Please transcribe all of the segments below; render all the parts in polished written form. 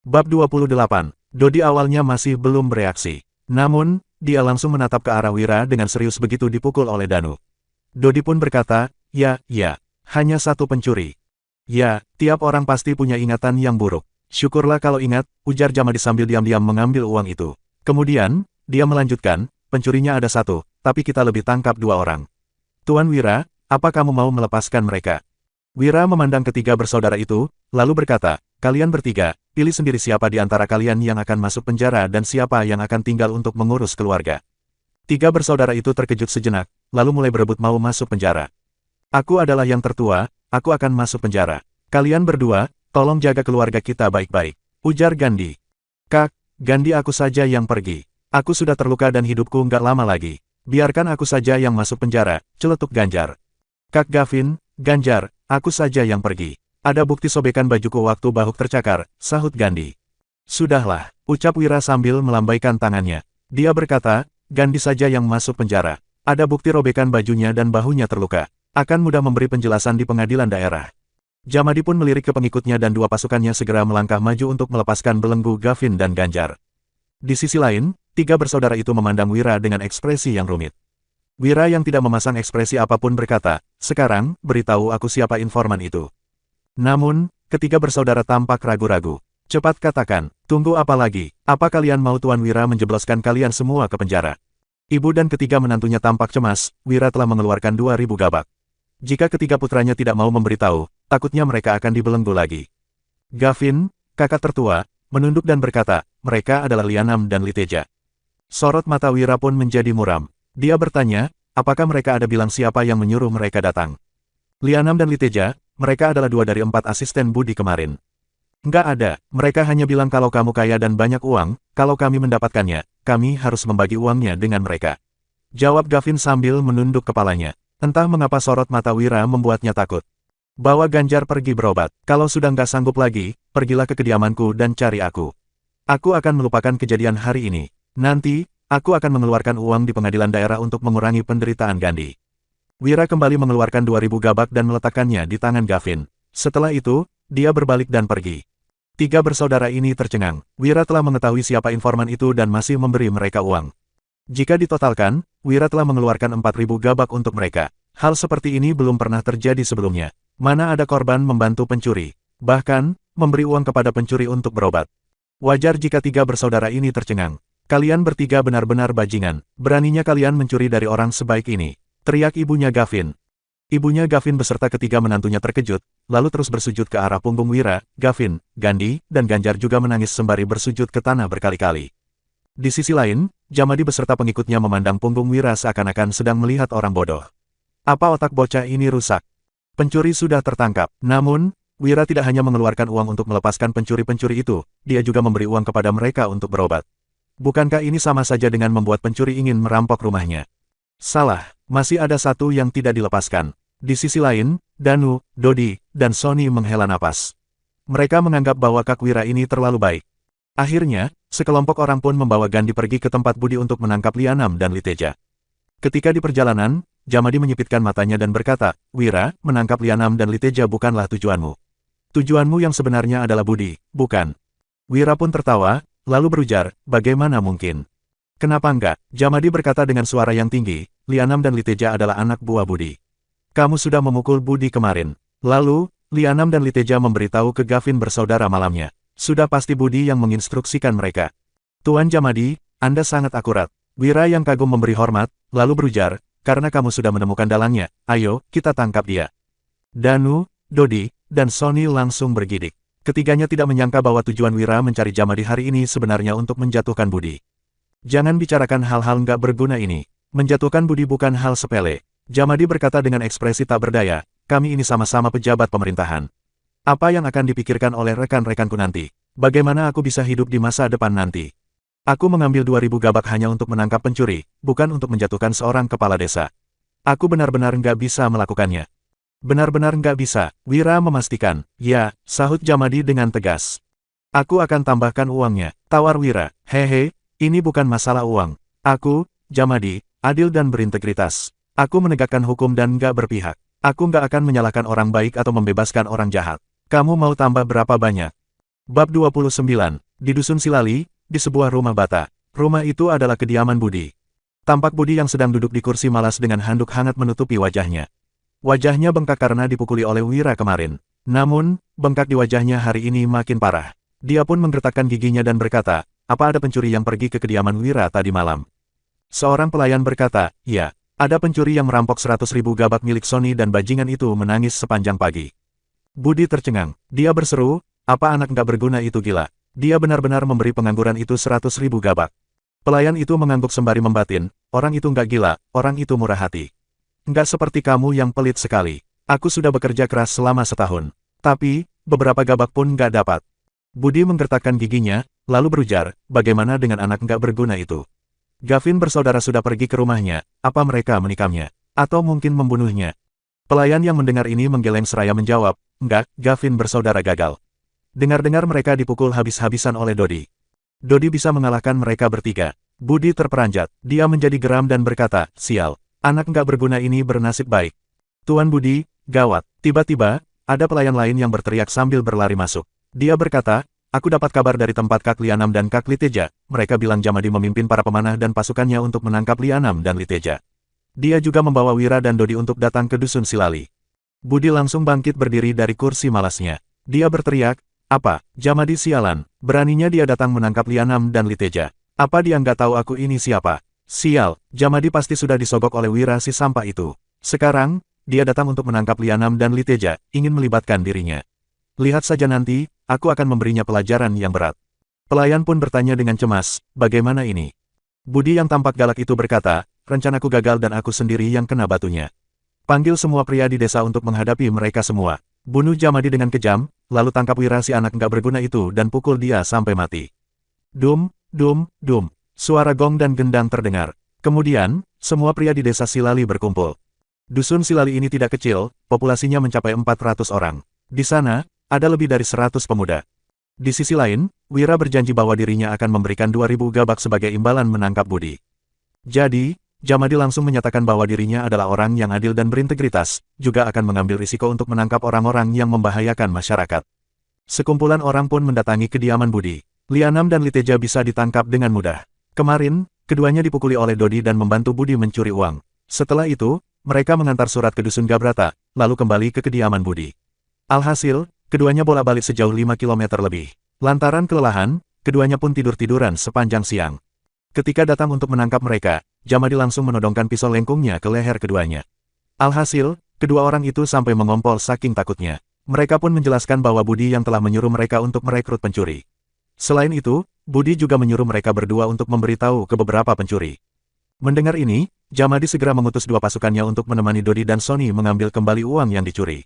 Bab 28. Dodi awalnya masih belum bereaksi. Namun, dia langsung menatap ke arah Wira dengan serius begitu dipukul oleh Danu. Dodi pun berkata, ya, hanya satu pencuri. Ya, tiap orang pasti punya ingatan yang buruk. Syukurlah kalau ingat, ujar Jamadi sambil diam-diam mengambil uang itu. Kemudian, dia melanjutkan, pencurinya ada satu, tapi kita lebih tangkap dua orang. Tuan Wira, apa kamu mau melepaskan mereka? Wira memandang ketiga bersaudara itu, lalu berkata, kalian bertiga, pilih sendiri siapa di antara kalian yang akan masuk penjara dan siapa yang akan tinggal untuk mengurus keluarga. Tiga bersaudara itu terkejut sejenak, lalu mulai berebut mau masuk penjara. Aku adalah yang tertua, aku akan masuk penjara. Kalian berdua, tolong jaga keluarga kita baik-baik, ujar Gandhi. Kak, Gandhi aku saja yang pergi. Aku sudah terluka dan hidupku nggak lama lagi. Biarkan aku saja yang masuk penjara, celetuk Ganjar. Kak Gavin, Ganjar, aku saja yang pergi. Ada bukti sobekan bajuku waktu Bahuk tercakar, sahut Gandhi. Sudahlah, ucap Wira sambil melambaikan tangannya. Dia berkata, Gandhi saja yang masuk penjara. Ada bukti robekan bajunya dan bahunya terluka. Akan mudah memberi penjelasan di pengadilan daerah. Jamadi pun melirik ke pengikutnya dan dua pasukannya segera melangkah maju untuk melepaskan belenggu Gavin dan Ganjar. Di sisi lain, tiga bersaudara itu memandang Wira dengan ekspresi yang rumit. Wira yang tidak memasang ekspresi apapun berkata, sekarang, beritahu aku siapa informan itu. Namun, ketiga bersaudara tampak ragu-ragu. Cepat katakan, tunggu apa lagi, apa kalian mau Tuan Wira menjebloskan kalian semua ke penjara? Ibu dan ketiga menantunya tampak cemas, Wira telah mengeluarkan 2.000 gabak. Jika ketiga putranya tidak mau memberitahu, takutnya mereka akan dibelenggu lagi. Gavin, kakak tertua, menunduk dan berkata, mereka adalah Lianam dan Liteja. Sorot mata Wira pun menjadi muram. Dia bertanya, apakah mereka ada bilang siapa yang menyuruh mereka datang? Lianam dan Liteja, mereka adalah 2 dari 4 asisten Budi kemarin. Enggak ada, mereka hanya bilang kalau kamu kaya dan banyak uang, kalau kami mendapatkannya, kami harus membagi uangnya dengan mereka. Jawab Gavin sambil menunduk kepalanya. Entah mengapa sorot mata Wira membuatnya takut. Bawa Ganjar pergi berobat, kalau sudah nggak sanggup lagi, pergilah ke kediamanku dan cari aku. Aku akan melupakan kejadian hari ini. Nanti, aku akan mengeluarkan uang di pengadilan daerah untuk mengurangi penderitaan Gandhi. Wira kembali mengeluarkan 2.000 gabak dan meletakkannya di tangan Gavin. Setelah itu, dia berbalik dan pergi. Tiga bersaudara ini tercengang. Wira telah mengetahui siapa informan itu dan masih memberi mereka uang. Jika ditotalkan, Wira telah mengeluarkan 4.000 gabak untuk mereka. Hal seperti ini belum pernah terjadi sebelumnya. Mana ada korban membantu pencuri. Bahkan, memberi uang kepada pencuri untuk berobat. Wajar jika tiga bersaudara ini tercengang. Kalian bertiga benar-benar bajingan. Beraninya kalian mencuri dari orang sebaik ini. Teriak ibunya Gavin. Ibunya Gavin beserta ketiga menantunya terkejut, lalu terus bersujud ke arah punggung Wira, Gavin, Gandhi, dan Ganjar juga menangis sembari bersujud ke tanah berkali-kali. Di sisi lain, Jamadi beserta pengikutnya memandang punggung Wira seakan-akan sedang melihat orang bodoh. Apa otak bocah ini rusak? Pencuri sudah tertangkap. Namun, Wira tidak hanya mengeluarkan uang untuk melepaskan pencuri-pencuri itu, dia juga memberi uang kepada mereka untuk berobat. Bukankah ini sama saja dengan membuat pencuri ingin merampok rumahnya? Salah, masih ada satu yang tidak dilepaskan. Di sisi lain, Danu, Dodi, dan Sony menghela napas. Mereka menganggap bahwa Kak Wira ini terlalu baik. Akhirnya, sekelompok orang pun membawa Gandhi pergi ke tempat Budi untuk menangkap Lianam dan Liteja. Ketika di perjalanan, Jamadi menyipitkan matanya dan berkata, Wira, menangkap Lianam dan Liteja bukanlah tujuanmu. Tujuanmu yang sebenarnya adalah Budi, bukan? Wira pun tertawa, lalu berujar, bagaimana mungkin? Kenapa enggak? Jamadi berkata dengan suara yang tinggi, Lianam dan Liteja adalah anak buah Budi. Kamu sudah memukul Budi kemarin. Lalu, Lianam dan Liteja memberitahu ke Gavin bersaudara malamnya. Sudah pasti Budi yang menginstruksikan mereka. Tuan Jamadi, Anda sangat akurat. Wira yang kagum memberi hormat, lalu berujar, karena kamu sudah menemukan dalangnya, ayo, kita tangkap dia. Danu, Dodi, dan Sony langsung bergidik. Ketiganya tidak menyangka bahwa tujuan Wira mencari Jamadi hari ini sebenarnya untuk menjatuhkan Budi. Jangan bicarakan hal-hal nggak berguna ini. Menjatuhkan Budi bukan hal sepele. Jamadi berkata dengan ekspresi tak berdaya, kami ini sama-sama pejabat pemerintahan. Apa yang akan dipikirkan oleh rekan-rekanku nanti? Bagaimana aku bisa hidup di masa depan nanti? Aku mengambil 2.000 gabak hanya untuk menangkap pencuri, bukan untuk menjatuhkan seorang kepala desa. Aku benar-benar nggak bisa melakukannya. Benar-benar nggak bisa, Wira memastikan. Ya, sahut Jamadi dengan tegas. Aku akan tambahkan uangnya, tawar Wira. Hehe, ini bukan masalah uang. Aku, Jamadi, adil dan berintegritas. Aku menegakkan hukum dan nggak berpihak. Aku nggak akan menyalahkan orang baik atau membebaskan orang jahat. Kamu mau tambah berapa banyak? Bab 29. Di Dusun Silali, di sebuah rumah bata. Rumah itu adalah kediaman Budi. Tampak Budi yang sedang duduk di kursi malas dengan handuk hangat menutupi wajahnya. Wajahnya bengkak karena dipukuli oleh Wira kemarin. Namun, bengkak di wajahnya hari ini makin parah. Dia pun menggertakkan giginya dan berkata, apa ada pencuri yang pergi ke kediaman Wira tadi malam? Seorang pelayan berkata, ya, ada pencuri yang merampok 100.000 gabak milik Sony dan bajingan itu menangis sepanjang pagi. Budi tercengang. Dia berseru, apa anak nggak berguna itu gila? Dia benar-benar memberi pengangguran itu 100.000 gabak. Pelayan itu mengangguk sembari membatin, orang itu nggak gila, orang itu murah hati. Nggak seperti kamu yang pelit sekali. Aku sudah bekerja keras selama setahun. Tapi, beberapa gabak pun nggak dapat. Budi menggertakkan giginya, lalu berujar, bagaimana dengan anak nggak berguna itu? Gavin bersaudara sudah pergi ke rumahnya, apa mereka menikamnya? Atau mungkin membunuhnya? Pelayan yang mendengar ini menggeleng seraya menjawab, enggak, Gavin bersaudara gagal. Dengar-dengar mereka dipukul habis-habisan oleh Dodi. Dodi bisa mengalahkan mereka bertiga. Budi terperanjat, dia menjadi geram dan berkata, sial, anak nggak berguna ini bernasib baik. Tuan Budi, gawat. Tiba-tiba, ada pelayan lain yang berteriak sambil berlari masuk. Dia berkata, aku dapat kabar dari tempat Kak Lianam dan Kak Liteja. Mereka bilang Jamadi memimpin para pemanah dan pasukannya untuk menangkap Lianam dan Liteja. Dia juga membawa Wira dan Dodi untuk datang ke Dusun Silali. Budi langsung bangkit berdiri dari kursi malasnya. Dia berteriak, apa, Jamadi sialan, beraninya dia datang menangkap Lianam dan Liteja. Apa dia nggak tahu aku ini siapa? Sial, Jamadi pasti sudah disogok oleh Wira si sampah itu. Sekarang, dia datang untuk menangkap Lianam dan Liteja, ingin melibatkan dirinya. Lihat saja nanti, aku akan memberinya pelajaran yang berat. Pelayan pun bertanya dengan cemas, bagaimana ini? Budi yang tampak galak itu berkata, rencanaku gagal dan aku sendiri yang kena batunya. Panggil semua pria di desa untuk menghadapi mereka semua. Bunuh Jamadi dengan kejam, lalu tangkap Wira si anak nggak berguna itu dan pukul dia sampai mati. Dum, dum, dum. Suara gong dan gendang terdengar. Kemudian, semua pria di desa Silali berkumpul. Dusun Silali ini tidak kecil, populasinya mencapai 400 orang. Di sana, ada lebih dari 100 pemuda. Di sisi lain, Wira berjanji bahwa dirinya akan memberikan 2.000 gabak sebagai imbalan menangkap Budi. Jadi, Jamadi langsung menyatakan bahwa dirinya adalah orang yang adil dan berintegritas, juga akan mengambil risiko untuk menangkap orang-orang yang membahayakan masyarakat. Sekumpulan orang pun mendatangi kediaman Budi. Lianam dan Liteja bisa ditangkap dengan mudah. Kemarin, keduanya dipukuli oleh Dodi dan membantu Budi mencuri uang. Setelah itu, mereka mengantar surat ke Dusun Gabrata, lalu kembali ke kediaman Budi. Alhasil, keduanya bolak-balik sejauh 5 km lebih. Lantaran kelelahan, keduanya pun tidur-tiduran sepanjang siang. Ketika datang untuk menangkap mereka, Jamadi langsung menodongkan pisau lengkungnya ke leher keduanya. Alhasil, kedua orang itu sampai mengompol saking takutnya. Mereka pun menjelaskan bahwa Budi yang telah menyuruh mereka untuk merekrut pencuri. Selain itu, Budi juga menyuruh mereka berdua untuk memberitahu ke beberapa pencuri. Mendengar ini, Jamadi segera mengutus dua pasukannya untuk menemani Dodi dan Sony mengambil kembali uang yang dicuri.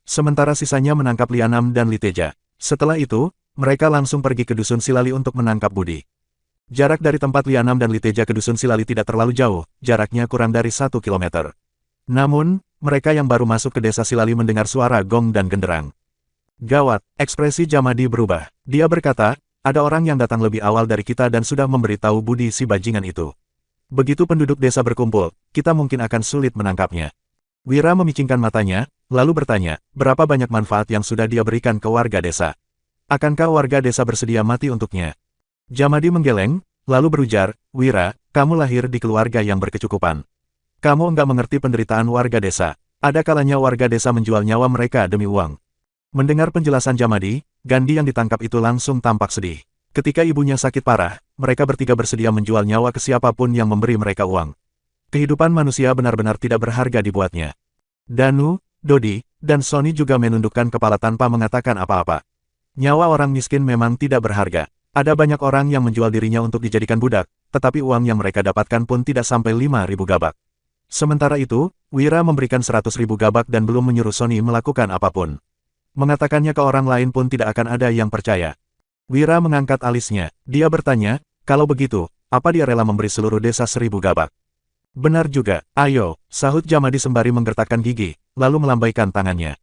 Sementara sisanya menangkap Lianam dan Liteja. Setelah itu, mereka langsung pergi ke Dusun Silali untuk menangkap Budi. Jarak dari tempat Lianam dan Liteja ke Dusun Silali tidak terlalu jauh, jaraknya kurang dari 1 km. Namun, mereka yang baru masuk ke desa Silali mendengar suara gong dan genderang. Gawat, ekspresi Jamadi berubah. Dia berkata, ada orang yang datang lebih awal dari kita dan sudah memberitahu Budi si bajingan itu. Begitu penduduk desa berkumpul, kita mungkin akan sulit menangkapnya. Wira memicingkan matanya, lalu bertanya, berapa banyak manfaat yang sudah dia berikan ke warga desa? Akankah warga desa bersedia mati untuknya? Jamadi menggeleng, lalu berujar, Wira, kamu lahir di keluarga yang berkecukupan. Kamu enggak mengerti penderitaan warga desa. Ada kalanya warga desa menjual nyawa mereka demi uang. Mendengar penjelasan Jamadi, Gandhi yang ditangkap itu langsung tampak sedih. Ketika ibunya sakit parah, mereka bertiga bersedia menjual nyawa ke siapapun yang memberi mereka uang. Kehidupan manusia benar-benar tidak berharga dibuatnya. Danu, Dodi, dan Sony juga menundukkan kepala tanpa mengatakan apa-apa. Nyawa orang miskin memang tidak berharga. Ada banyak orang yang menjual dirinya untuk dijadikan budak, tetapi uang yang mereka dapatkan pun tidak sampai 5.000 gabak. Sementara itu, Wira memberikan 100.000 gabak dan belum menyuruh Sony melakukan apapun. Mengatakannya ke orang lain pun tidak akan ada yang percaya. Wira mengangkat alisnya. Dia bertanya, kalau begitu, apa dia rela memberi seluruh desa 1.000 gabak? Benar juga, ayo, sahut Jamadi sembari menggertakkan gigi, lalu melambaikan tangannya.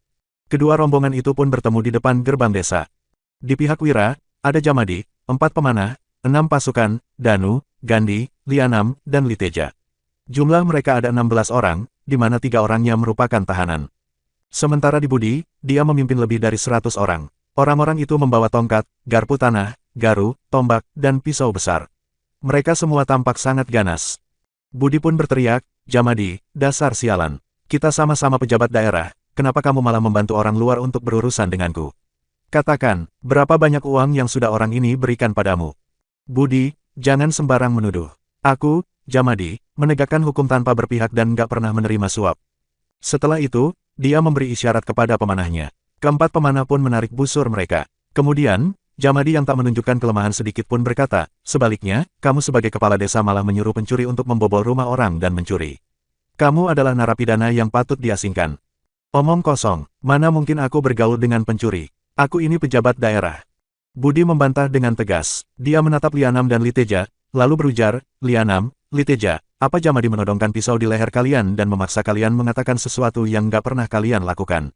Kedua rombongan itu pun bertemu di depan gerbang desa. Di pihak Wira, ada Jamadi, 4 pemanah, 6 pasukan, Danu, Gandhi, Lianam, dan Liteja. Jumlah mereka ada 16 orang, di mana 3 orangnya merupakan tahanan. Sementara di Budi, dia memimpin lebih dari 100 orang. Orang-orang itu membawa tongkat, garpu tanah, garu, tombak, dan pisau besar. Mereka semua tampak sangat ganas. Budi pun berteriak, "Jamadi, dasar sialan. Kita sama-sama pejabat daerah, kenapa kamu malah membantu orang luar untuk berurusan denganku? Katakan, berapa banyak uang yang sudah orang ini berikan padamu?" "Budi, jangan sembarang menuduh. Aku, Jamadi, menegakkan hukum tanpa berpihak dan nggak pernah menerima suap." Setelah itu, dia memberi isyarat kepada pemanahnya. Keempat pemanah pun menarik busur mereka. Kemudian, Jamadi yang tak menunjukkan kelemahan sedikit pun berkata, "Sebaliknya, kamu sebagai kepala desa malah menyuruh pencuri untuk membobol rumah orang dan mencuri. Kamu adalah narapidana yang patut diasingkan." "Omong kosong, mana mungkin aku bergaul dengan pencuri. Aku ini pejabat daerah." Budi membantah dengan tegas. Dia menatap Lianam dan Liteja, lalu berujar, "Lianam, Liteja, apa Jamadi menodongkan pisau di leher kalian dan memaksa kalian mengatakan sesuatu yang nggak pernah kalian lakukan?"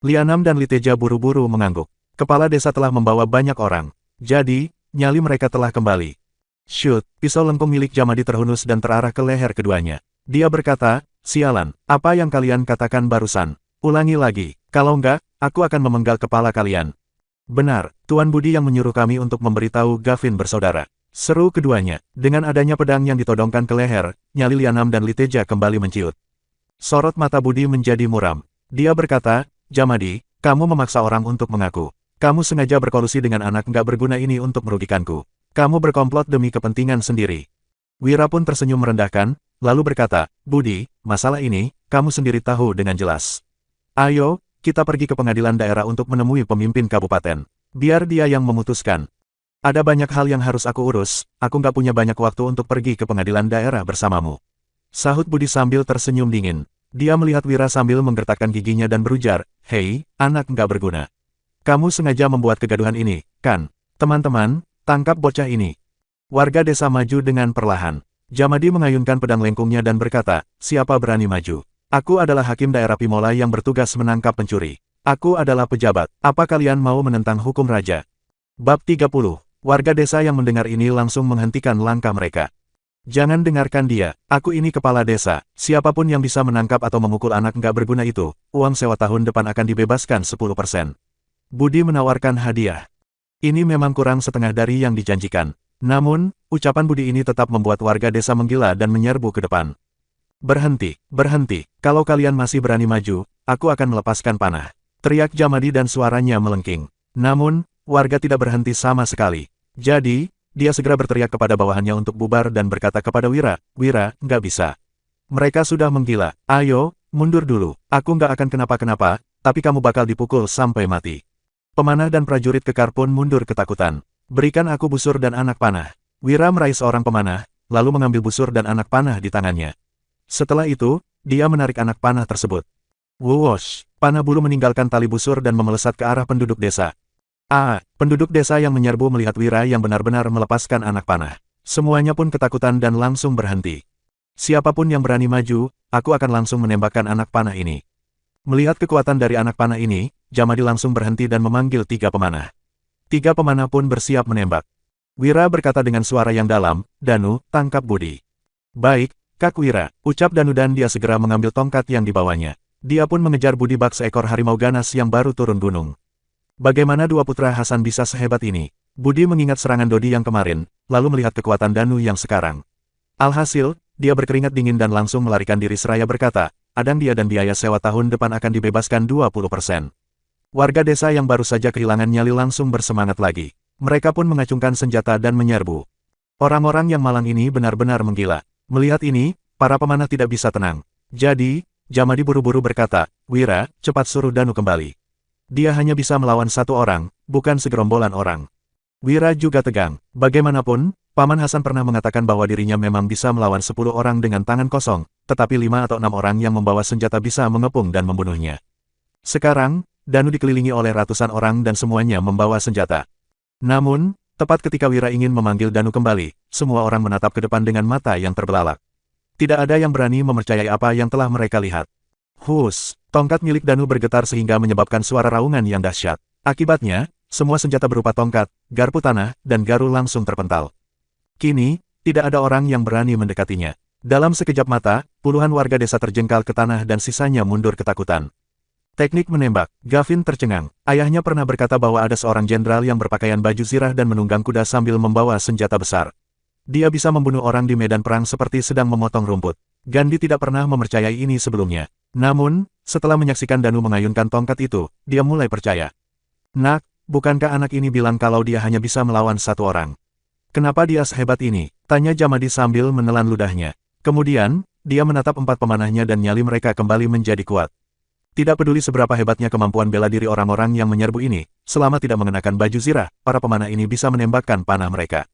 Lianam dan Liteja buru-buru mengangguk. Kepala desa telah membawa banyak orang. Jadi, nyali mereka telah kembali. Shoot, pisau lengkung milik Jamadi terhunus dan terarah ke leher keduanya. Dia berkata, "Sialan, apa yang kalian katakan barusan? Ulangi lagi, kalau enggak, aku akan memenggal kepala kalian." "Benar, Tuan Budi yang menyuruh kami untuk memberitahu Gavin bersaudara," seru keduanya. Dengan adanya pedang yang ditodongkan ke leher, nyali Lianam dan Liteja kembali menciut. Sorot mata Budi menjadi muram. Dia berkata, "Jamadi, kamu memaksa orang untuk mengaku. Kamu sengaja berkolusi dengan anak nggak berguna ini untuk merugikanku. Kamu berkomplot demi kepentingan sendiri." Wira pun tersenyum merendahkan, lalu berkata, "Budi, masalah ini, kamu sendiri tahu dengan jelas. Ayo, kita pergi ke pengadilan daerah untuk menemui pemimpin kabupaten. Biar dia yang memutuskan. Ada banyak hal yang harus aku urus, aku nggak punya banyak waktu untuk pergi ke pengadilan daerah bersamamu." Sahut Budi sambil tersenyum dingin. Dia melihat Wira sambil menggertakkan giginya dan berujar, "Hei, anak nggak berguna. Kamu sengaja membuat kegaduhan ini, kan? Teman-teman, tangkap bocah ini." Warga desa maju dengan perlahan. Jamadi mengayunkan pedang lengkungnya dan berkata, "Siapa berani maju? Aku adalah hakim daerah Pimola yang bertugas menangkap pencuri. Aku adalah pejabat. Apa kalian mau menentang hukum raja?" Bab 30. Warga desa yang mendengar ini langsung menghentikan langkah mereka. "Jangan dengarkan dia, aku ini kepala desa. Siapapun yang bisa menangkap atau memukul anak nggak berguna itu, uang sewa tahun depan akan dibebaskan 10%. Budi menawarkan hadiah. Ini memang kurang setengah dari yang dijanjikan. Namun, ucapan Budi ini tetap membuat warga desa menggila dan menyerbu ke depan. "Berhenti, berhenti, kalau kalian masih berani maju, aku akan melepaskan panah," teriak Jamadi dan suaranya melengking. Namun, warga tidak berhenti sama sekali. Jadi, dia segera berteriak kepada bawahannya untuk bubar dan berkata kepada Wira, "Wira, nggak bisa. Mereka sudah menggila. Ayo, mundur dulu. Aku nggak akan kenapa-kenapa, tapi kamu bakal dipukul sampai mati." Pemanah dan prajurit kekar pun mundur ketakutan. "Berikan aku busur dan anak panah." Wira meraih seorang pemanah, lalu mengambil busur dan anak panah di tangannya. Setelah itu, dia menarik anak panah tersebut. Whoosh, panah bulu meninggalkan tali busur dan memelesat ke arah penduduk desa. Penduduk desa yang menyerbu melihat Wira yang benar-benar melepaskan anak panah. Semuanya pun ketakutan dan langsung berhenti. "Siapapun yang berani maju, aku akan langsung menembakkan anak panah ini." Melihat kekuatan dari anak panah ini, Jamadi langsung berhenti dan memanggil 3 pemanah. 3 pemanah pun bersiap menembak. Wira berkata dengan suara yang dalam, "Danu, tangkap Budi." "Baik, Kak Wira," ucap Danu dan dia segera mengambil tongkat yang dibawanya. Dia pun mengejar Budi bak seekor harimau ganas yang baru turun gunung. Bagaimana dua putra Hasan bisa sehebat ini? Budi mengingat serangan Dodi yang kemarin, lalu melihat kekuatan Danu yang sekarang. Alhasil, dia berkeringat dingin dan langsung melarikan diri seraya berkata, "Adang dia dan biaya sewa tahun depan akan dibebaskan 20%. Warga desa yang baru saja kehilangan nyali langsung bersemangat lagi. Mereka pun mengacungkan senjata dan menyerbu. Orang-orang yang malang ini benar-benar menggila. Melihat ini, para pemanah tidak bisa tenang. Jadi, Jamadi buru-buru berkata, "Wira, cepat suruh Danu kembali. Dia hanya bisa melawan 1 orang, bukan segerombolan orang." Wira juga tegang. Bagaimanapun, Paman Hasan pernah mengatakan bahwa dirinya memang bisa melawan 10 orang dengan tangan kosong, tetapi 5 atau 6 orang yang membawa senjata bisa mengepung dan membunuhnya. Sekarang, Danu dikelilingi oleh ratusan orang dan semuanya membawa senjata. Namun, tepat ketika Wira ingin memanggil Danu kembali, semua orang menatap ke depan dengan mata yang terbelalak. Tidak ada yang berani mempercayai apa yang telah mereka lihat. Hus, tongkat milik Danu bergetar sehingga menyebabkan suara raungan yang dahsyat. Akibatnya, semua senjata berupa tongkat, garpu tanah, dan garu langsung terpental. Kini, tidak ada orang yang berani mendekatinya. Dalam sekejap mata, puluhan warga desa terjengkal ke tanah dan sisanya mundur ketakutan. Teknik menembak. Gavin tercengang. Ayahnya pernah berkata bahwa ada seorang jenderal yang berpakaian baju zirah dan menunggang kuda sambil membawa senjata besar. Dia bisa membunuh orang di medan perang seperti sedang memotong rumput. Gandhi tidak pernah mempercayai ini sebelumnya. Namun, setelah menyaksikan Danu mengayunkan tongkat itu, dia mulai percaya. Nak, bukankah anak ini bilang kalau dia hanya bisa melawan satu orang? Kenapa dia sehebat ini? Tanya Jamadi sambil menelan ludahnya. Kemudian, dia menatap 4 pemanahnya dan nyali mereka kembali menjadi kuat. Tidak peduli seberapa hebatnya kemampuan bela diri orang-orang yang menyerbu ini, selama tidak mengenakan baju zirah, para pemanah ini bisa menembakkan panah mereka.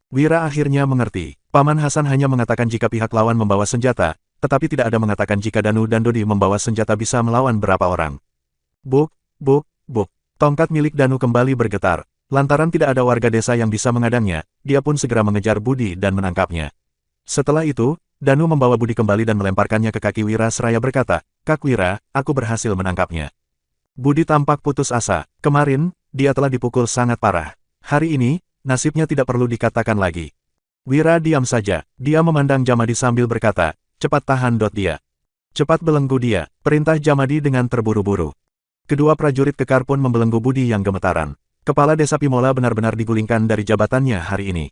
Wira akhirnya mengerti. Paman Hasan hanya mengatakan jika pihak lawan membawa senjata, tetapi tidak ada mengatakan jika Danu dan Dodi membawa senjata bisa melawan berapa orang. Buk, buk, buk. Tongkat milik Danu kembali bergetar. Lantaran tidak ada warga desa yang bisa mengadangnya, dia pun segera mengejar Budi dan menangkapnya. Setelah itu, Danu membawa Budi kembali dan melemparkannya ke kaki Wira seraya berkata, "Kak Wira, aku berhasil menangkapnya." Budi tampak putus asa. Kemarin, dia telah dipukul sangat parah. Hari ini, nasibnya tidak perlu dikatakan lagi. Wira diam saja. Dia memandang Jamadi sambil berkata, "Cepat tahan dia. Cepat belenggu dia," perintah Jamadi dengan terburu-buru. Kedua prajurit kekar pun membelenggu Budi yang gemetaran. Kepala desa Pimola benar-benar digulingkan dari jabatannya hari ini.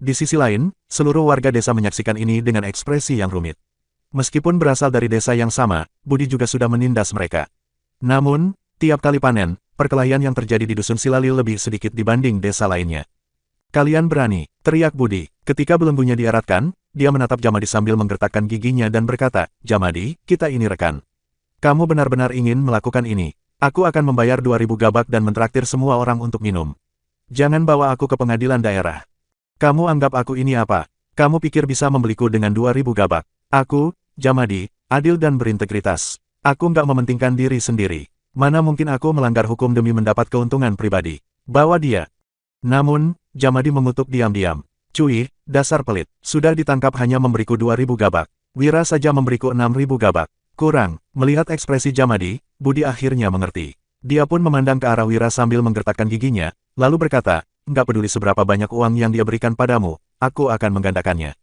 Di sisi lain, seluruh warga desa menyaksikan ini dengan ekspresi yang rumit. Meskipun berasal dari desa yang sama, Budi juga sudah menindas mereka. Namun, tiap kali panen, perkelahian yang terjadi di Dusun Silali lebih sedikit dibanding desa lainnya. "Kalian berani," teriak Budi. Ketika belenggunya dieratkan, dia menatap Jamadi sambil menggertakkan giginya dan berkata, "Jamadi, kita ini rekan. Kamu benar-benar ingin melakukan ini. Aku akan membayar 2000 gabak dan mentraktir semua orang untuk minum. Jangan bawa aku ke pengadilan daerah. Kamu anggap aku ini apa? Kamu pikir bisa membeliku dengan 2000 gabak? Aku, Jamadi, adil dan berintegritas. Aku nggak mementingkan diri sendiri. Mana mungkin aku melanggar hukum demi mendapat keuntungan pribadi. Bawa dia." Namun, Jamadi mengutuk diam-diam. "Cuy, dasar pelit. Sudah ditangkap hanya memberiku 2000 gabak. Wira saja memberiku 6000 gabak. Kurang." Melihat ekspresi Jamadi, Budi akhirnya mengerti. Dia pun memandang ke arah Wira sambil menggertakkan giginya, lalu berkata, "Nggak peduli seberapa banyak uang yang dia berikan padamu, aku akan menggandakannya.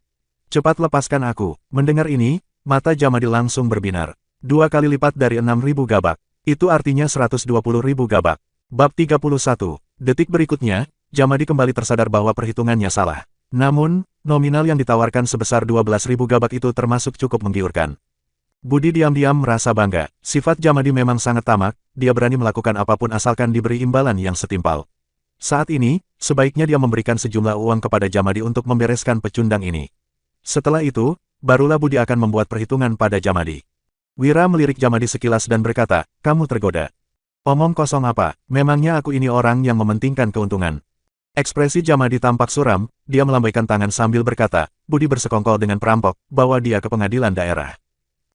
Cepat lepaskan aku." Mendengar ini, mata Jamadi langsung berbinar. 2 kali lipat dari 6000 gabak. Itu artinya 120.000 gabak. Bab 31. Detik berikutnya, Jamadi kembali tersadar bahwa perhitungannya salah. Namun, nominal yang ditawarkan sebesar 12.000 gabak itu termasuk cukup menggiurkan. Budi diam-diam merasa bangga. Sifat Jamadi memang sangat tamak, dia berani melakukan apapun asalkan diberi imbalan yang setimpal. Saat ini, sebaiknya dia memberikan sejumlah uang kepada Jamadi untuk membereskan pecundang ini. Setelah itu, barulah Budi akan membuat perhitungan pada Jamadi. Wira melirik Jamadi sekilas dan berkata, "Kamu tergoda. Omong kosong apa, memangnya aku ini orang yang mementingkan keuntungan?" Ekspresi Jamadi tampak suram, dia melambaikan tangan sambil berkata, "Budi bersekongkol dengan perampok, bawa dia ke pengadilan daerah."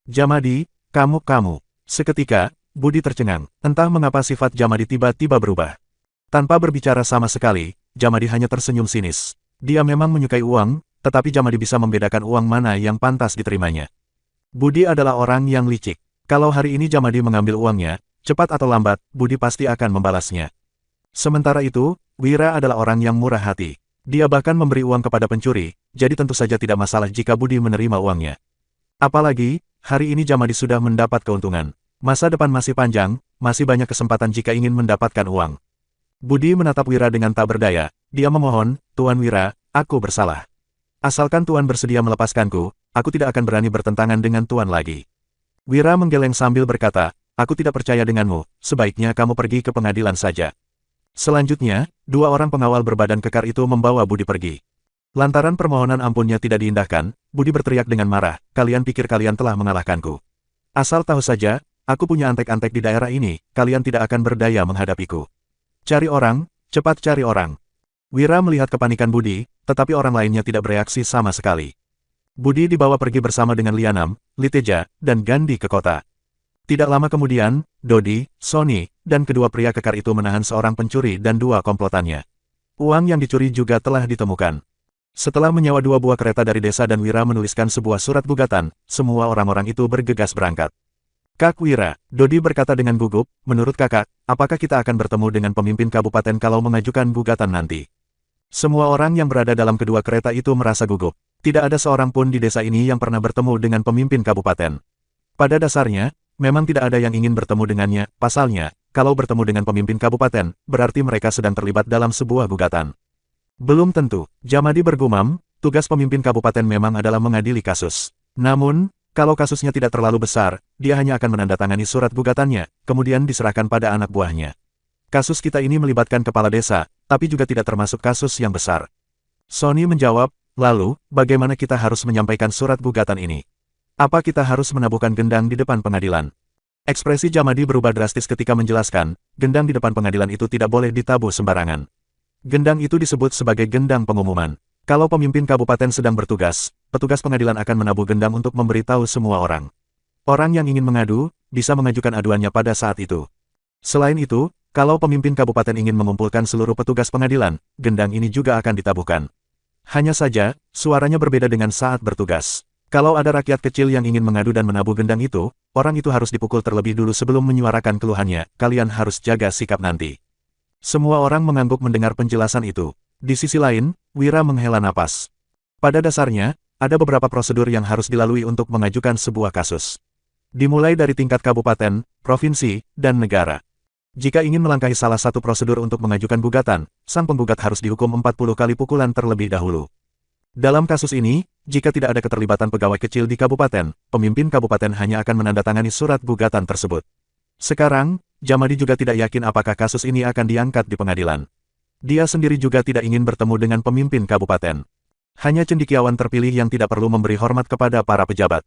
"Jamadi, kamu." Seketika, Budi tercengang. Entah mengapa sifat Jamadi tiba-tiba berubah. Tanpa berbicara sama sekali, Jamadi hanya tersenyum sinis. Dia memang menyukai uang, tetapi Jamadi bisa membedakan uang mana yang pantas diterimanya. Budi adalah orang yang licik. Kalau hari ini Jamadi mengambil uangnya, cepat atau lambat, Budi pasti akan membalasnya. Sementara itu, Wira adalah orang yang murah hati. Dia bahkan memberi uang kepada pencuri, jadi tentu saja tidak masalah jika Budi menerima uangnya. Apalagi, hari ini Jamadi sudah mendapat keuntungan. Masa depan masih panjang, masih banyak kesempatan jika ingin mendapatkan uang. Budi menatap Wira dengan tak berdaya. Dia memohon, "Tuan Wira, aku bersalah. Asalkan Tuan bersedia melepaskanku, aku tidak akan berani bertentangan dengan Tuan lagi." Wira menggeleng sambil berkata, "Aku tidak percaya denganmu, sebaiknya kamu pergi ke pengadilan saja." Selanjutnya, 2 orang pengawal berbadan kekar itu membawa Budi pergi. Lantaran permohonan ampunnya tidak diindahkan, Budi berteriak dengan marah, "Kalian pikir kalian telah mengalahkanku? Asal tahu saja, aku punya antek-antek di daerah ini, kalian tidak akan berdaya menghadapiku. Cari orang, cepat cari orang." Wira melihat kepanikan Budi, tetapi orang lainnya tidak bereaksi sama sekali. Budi dibawa pergi bersama dengan Lianam, Liteja, dan Gandhi ke kota. Tidak lama kemudian, Dodi, Sony, dan kedua pria kekar itu menahan seorang pencuri dan 2 komplotannya. Uang yang dicuri juga telah ditemukan. Setelah menyewa 2 buah kereta dari desa dan Wira menuliskan sebuah surat gugatan, semua orang-orang itu bergegas berangkat. "Kak Wira," Dodi berkata dengan gugup, "menurut kakak, apakah kita akan bertemu dengan pemimpin kabupaten kalau mengajukan gugatan nanti?" Semua orang yang berada dalam kedua kereta itu merasa gugup. Tidak ada seorang pun di desa ini yang pernah bertemu dengan pemimpin kabupaten. Pada dasarnya, memang tidak ada yang ingin bertemu dengannya. Pasalnya, kalau bertemu dengan pemimpin kabupaten, berarti mereka sedang terlibat dalam sebuah gugatan. Belum tentu, Jamadi bergumam, tugas pemimpin kabupaten memang adalah mengadili kasus. Namun, kalau kasusnya tidak terlalu besar, dia hanya akan menandatangani surat gugatannya, kemudian diserahkan pada anak buahnya. Kasus kita ini melibatkan kepala desa, tapi juga tidak termasuk kasus yang besar. Sony menjawab, lalu, bagaimana kita harus menyampaikan surat gugatan ini? Apa kita harus menabuhkan gendang di depan pengadilan? Ekspresi Jamadi berubah drastis ketika menjelaskan, gendang di depan pengadilan itu tidak boleh ditabuh sembarangan. Gendang itu disebut sebagai gendang pengumuman. Kalau pemimpin kabupaten sedang bertugas, petugas pengadilan akan menabuh gendang untuk memberitahu semua orang. Orang yang ingin mengadu, bisa mengajukan aduannya pada saat itu. Selain itu, kalau pemimpin kabupaten ingin mengumpulkan seluruh petugas pengadilan, gendang ini juga akan ditabuhkan. Hanya saja, suaranya berbeda dengan saat bertugas. Kalau ada rakyat kecil yang ingin mengadu dan menabuh gendang itu, orang itu harus dipukul terlebih dulu sebelum menyuarakan keluhannya. Kalian harus jaga sikap nanti. Semua orang mengangguk mendengar penjelasan itu. Di sisi lain, Wira menghela napas. Pada dasarnya, ada beberapa prosedur yang harus dilalui untuk mengajukan sebuah kasus. Dimulai dari tingkat kabupaten, provinsi, dan negara. Jika ingin melangkahi salah satu prosedur untuk mengajukan gugatan, sang penggugat harus dihukum 40 kali pukulan terlebih dahulu. Dalam kasus ini, jika tidak ada keterlibatan pegawai kecil di kabupaten, pemimpin kabupaten hanya akan menandatangani surat gugatan tersebut. Sekarang, Jamadi juga tidak yakin apakah kasus ini akan diangkat di pengadilan. Dia sendiri juga tidak ingin bertemu dengan pemimpin kabupaten. Hanya cendekiawan terpilih yang tidak perlu memberi hormat kepada para pejabat.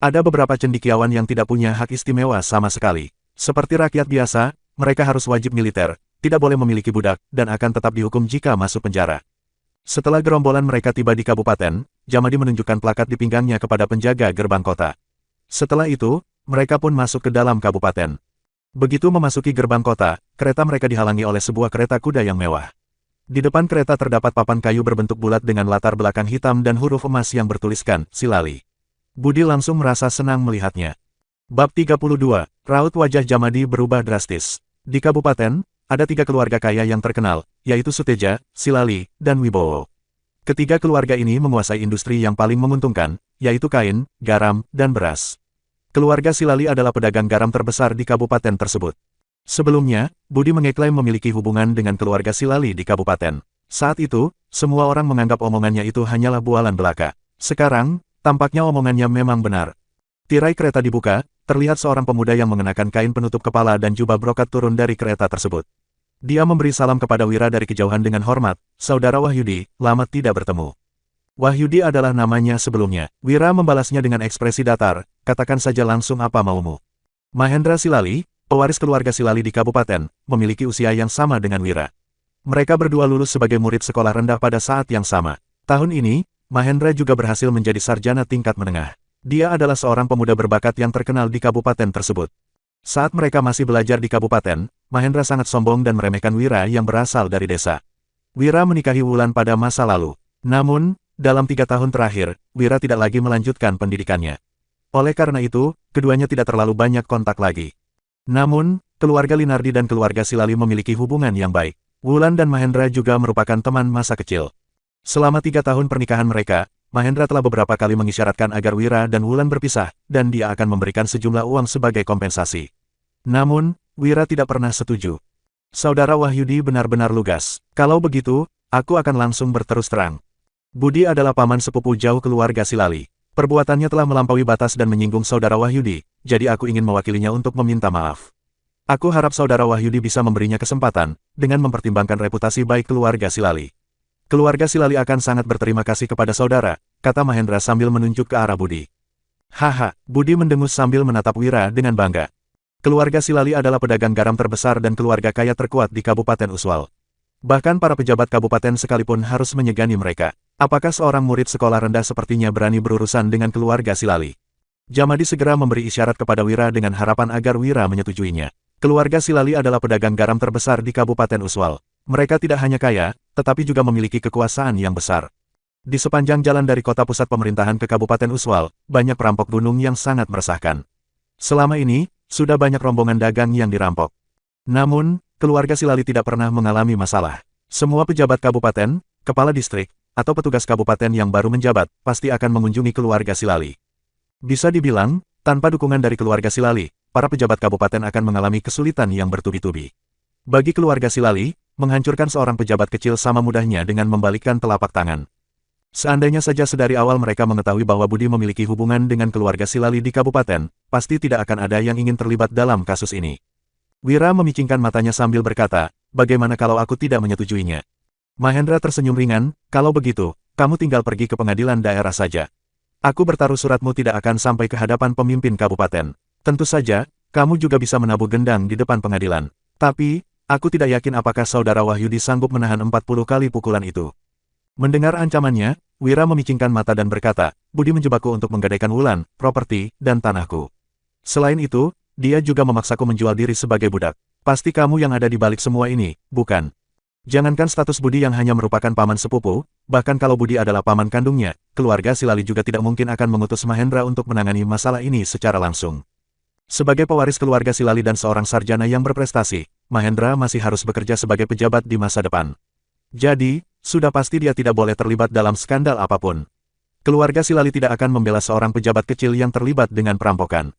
Ada beberapa cendekiawan yang tidak punya hak istimewa sama sekali. Seperti rakyat biasa, mereka harus wajib militer, tidak boleh memiliki budak, dan akan tetap dihukum jika masuk penjara. Setelah gerombolan mereka tiba di kabupaten, Jamadi menunjukkan plakat di pinggangnya kepada penjaga gerbang kota. Setelah itu, mereka pun masuk ke dalam kabupaten. Begitu memasuki gerbang kota, kereta mereka dihalangi oleh sebuah kereta kuda yang mewah. Di depan kereta terdapat papan kayu berbentuk bulat dengan latar belakang hitam dan huruf emas yang bertuliskan, Silali. Budi langsung merasa senang melihatnya. Bab 32, raut wajah Jamadi berubah drastis. Di kabupaten, ada 3 keluarga kaya yang terkenal, yaitu Suteja, Silali, dan Wibowo. Ketiga keluarga ini menguasai industri yang paling menguntungkan, yaitu kain, garam, dan beras. Keluarga Silali adalah pedagang garam terbesar di kabupaten tersebut. Sebelumnya, Budi mengeklaim memiliki hubungan dengan keluarga Silali di kabupaten. Saat itu, semua orang menganggap omongannya itu hanyalah bualan belaka. Sekarang, tampaknya omongannya memang benar. Tirai kereta dibuka, terlihat seorang pemuda yang mengenakan kain penutup kepala dan jubah brokat turun dari kereta tersebut. Dia memberi salam kepada Wira dari kejauhan dengan hormat, "Saudara Wahyudi, lama tidak bertemu." Wahyudi adalah namanya sebelumnya. Wira membalasnya dengan ekspresi datar, "Katakan saja langsung apa maumu." Mahendra Silali, pewaris keluarga Silali di kabupaten, memiliki usia yang sama dengan Wira. Mereka berdua lulus sebagai murid sekolah rendah pada saat yang sama. Tahun ini, Mahendra juga berhasil menjadi sarjana tingkat menengah. Dia adalah seorang pemuda berbakat yang terkenal di kabupaten tersebut. Saat mereka masih belajar di kabupaten, Mahendra sangat sombong dan meremehkan Wira yang berasal dari desa. Wira menikahi Wulan pada masa lalu. Namun, dalam 3 tahun terakhir, Wira tidak lagi melanjutkan pendidikannya. Oleh karena itu, keduanya tidak terlalu banyak kontak lagi. Namun, keluarga Linardi dan keluarga Silali memiliki hubungan yang baik. Wulan dan Mahendra juga merupakan teman masa kecil. Selama 3 tahun pernikahan mereka, Mahendra telah beberapa kali mengisyaratkan agar Wira dan Wulan berpisah, dan dia akan memberikan sejumlah uang sebagai kompensasi. Namun, Wira tidak pernah setuju. Saudara Wahyudi benar-benar lugas. Kalau begitu, aku akan langsung berterus terang. Budi adalah paman sepupu jauh keluarga Silali. Perbuatannya telah melampaui batas dan menyinggung saudara Wahyudi, jadi aku ingin mewakilinya untuk meminta maaf. Aku harap saudara Wahyudi bisa memberinya kesempatan, dengan mempertimbangkan reputasi baik keluarga Silali. Keluarga Silali akan sangat berterima kasih kepada saudara, kata Mahendra sambil menunjuk ke arah Budi. Haha, Budi mendengus sambil menatap Wira dengan bangga. Keluarga Silali adalah pedagang garam terbesar dan keluarga kaya terkuat di Kabupaten Uswal. Bahkan para pejabat kabupaten sekalipun harus menyegani mereka. Apakah seorang murid sekolah rendah sepertinya berani berurusan dengan keluarga Silali? Jamadi segera memberi isyarat kepada Wira dengan harapan agar Wira menyetujuinya. Keluarga Silali adalah pedagang garam terbesar di Kabupaten Uswal. Mereka tidak hanya kaya, tetapi juga memiliki kekuasaan yang besar. Di sepanjang jalan dari kota pusat pemerintahan ke Kabupaten Uswal, banyak perampok gunung yang sangat meresahkan. Selama ini, sudah banyak rombongan dagang yang dirampok. Namun, keluarga Silali tidak pernah mengalami masalah. Semua pejabat kabupaten, kepala distrik, atau petugas kabupaten yang baru menjabat, pasti akan mengunjungi keluarga Silali. Bisa dibilang, tanpa dukungan dari keluarga Silali, para pejabat kabupaten akan mengalami kesulitan yang bertubi-tubi. Bagi keluarga Silali, menghancurkan seorang pejabat kecil sama mudahnya dengan membalikkan telapak tangan. Seandainya saja sedari awal mereka mengetahui bahwa Budi memiliki hubungan dengan keluarga Silali di kabupaten, pasti tidak akan ada yang ingin terlibat dalam kasus ini. Wira memicingkan matanya sambil berkata, bagaimana kalau aku tidak menyetujuinya? Mahendra tersenyum ringan, kalau begitu, kamu tinggal pergi ke pengadilan daerah saja. Aku bertaruh suratmu tidak akan sampai ke hadapan pemimpin kabupaten. Tentu saja, kamu juga bisa menabuh gendang di depan pengadilan. Tapi, aku tidak yakin apakah saudara Wahyudi sanggup menahan 40 kali pukulan itu. Mendengar ancamannya, Wira memicingkan mata dan berkata, Budi menjebakku untuk menggadaikan Wulan, properti, dan tanahku. Selain itu, dia juga memaksaku menjual diri sebagai budak. Pasti kamu yang ada di balik semua ini, bukan? Jangankan status Budi yang hanya merupakan paman sepupu, bahkan kalau Budi adalah paman kandungnya, keluarga Silali juga tidak mungkin akan mengutus Mahendra untuk menangani masalah ini secara langsung. Sebagai pewaris keluarga Silali dan seorang sarjana yang berprestasi, Mahendra masih harus bekerja sebagai pejabat di masa depan. Jadi, sudah pasti dia tidak boleh terlibat dalam skandal apapun. Keluarga Silali tidak akan membela seorang pejabat kecil yang terlibat dengan perampokan.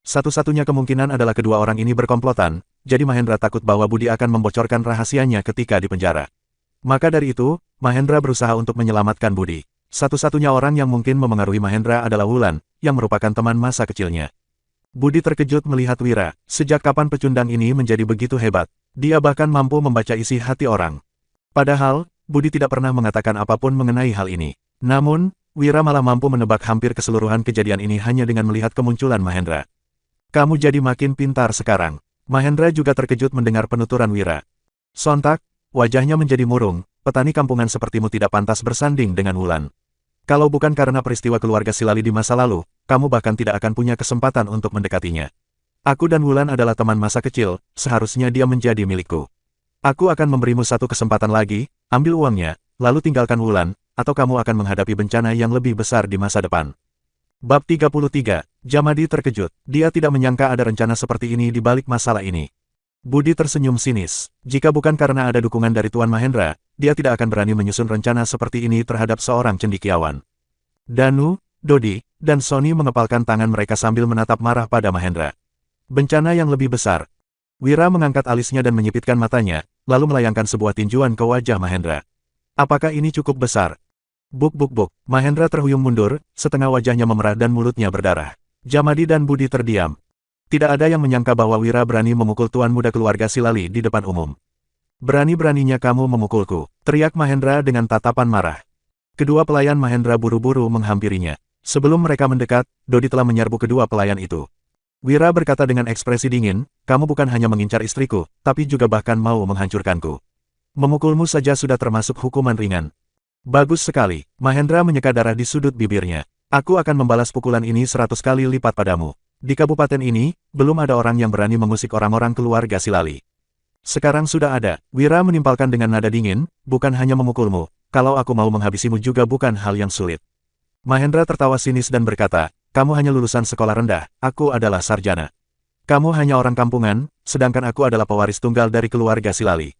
Satu-satunya kemungkinan adalah kedua orang ini berkomplotan, jadi Mahendra takut bahwa Budi akan membocorkan rahasianya ketika di penjara. Maka dari itu, Mahendra berusaha untuk menyelamatkan Budi. Satu-satunya orang yang mungkin memengaruhi Mahendra adalah Wulan, yang merupakan teman masa kecilnya. Budi terkejut melihat Wira. Sejak kapan pecundang ini menjadi begitu hebat? Dia bahkan mampu membaca isi hati orang. Padahal, Budi tidak pernah mengatakan apapun mengenai hal ini. Namun, Wira malah mampu menebak hampir keseluruhan kejadian ini hanya dengan melihat kemunculan Mahendra. Kamu jadi makin pintar sekarang. Mahendra juga terkejut mendengar penuturan Wira. Sontak, wajahnya menjadi murung, petani kampungan sepertimu tidak pantas bersanding dengan Wulan. Kalau bukan karena peristiwa keluarga Silali di masa lalu, kamu bahkan tidak akan punya kesempatan untuk mendekatinya. Aku dan Wulan adalah teman masa kecil, seharusnya dia menjadi milikku. Aku akan memberimu satu kesempatan lagi, ambil uangnya, lalu tinggalkan Wulan, atau kamu akan menghadapi bencana yang lebih besar di masa depan. Bab 33, Jamadi terkejut. Dia tidak menyangka ada rencana seperti ini di balik masalah ini. Budi tersenyum sinis. Jika bukan karena ada dukungan dari Tuan Mahendra, dia tidak akan berani menyusun rencana seperti ini terhadap seorang cendekiawan. Danu, Dodi, dan Sony mengepalkan tangan mereka sambil menatap marah pada Mahendra. Bencana yang lebih besar. Wira mengangkat alisnya dan menyipitkan matanya, lalu melayangkan sebuah tinjuan ke wajah Mahendra. Apakah ini cukup besar? Buk buk buk, Mahendra terhuyung mundur, setengah wajahnya memerah dan mulutnya berdarah. Jamadi dan Budi terdiam. Tidak ada yang menyangka bahwa Wira berani memukul tuan muda keluarga Silali di depan umum. Berani-beraninya kamu memukulku, teriak Mahendra dengan tatapan marah. Kedua pelayan Mahendra buru-buru menghampirinya. Sebelum mereka mendekat, Dodi telah menyerbu kedua pelayan itu. Wira berkata dengan ekspresi dingin, kamu bukan hanya mengincar istriku, tapi juga bahkan mau menghancurkanku. Memukulmu saja sudah termasuk hukuman ringan. Bagus sekali, Mahendra menyeka darah di sudut bibirnya. Aku akan membalas pukulan ini 100 kali lipat padamu. Di kabupaten ini, belum ada orang yang berani mengusik orang-orang keluarga Silali. Sekarang sudah ada, Wira menimpalkan dengan nada dingin, bukan hanya memukulmu, kalau aku mau menghabisimu juga bukan hal yang sulit. Mahendra tertawa sinis dan berkata, kamu hanya lulusan sekolah rendah, aku adalah sarjana. Kamu hanya orang kampungan, sedangkan aku adalah pewaris tunggal dari keluarga Silali.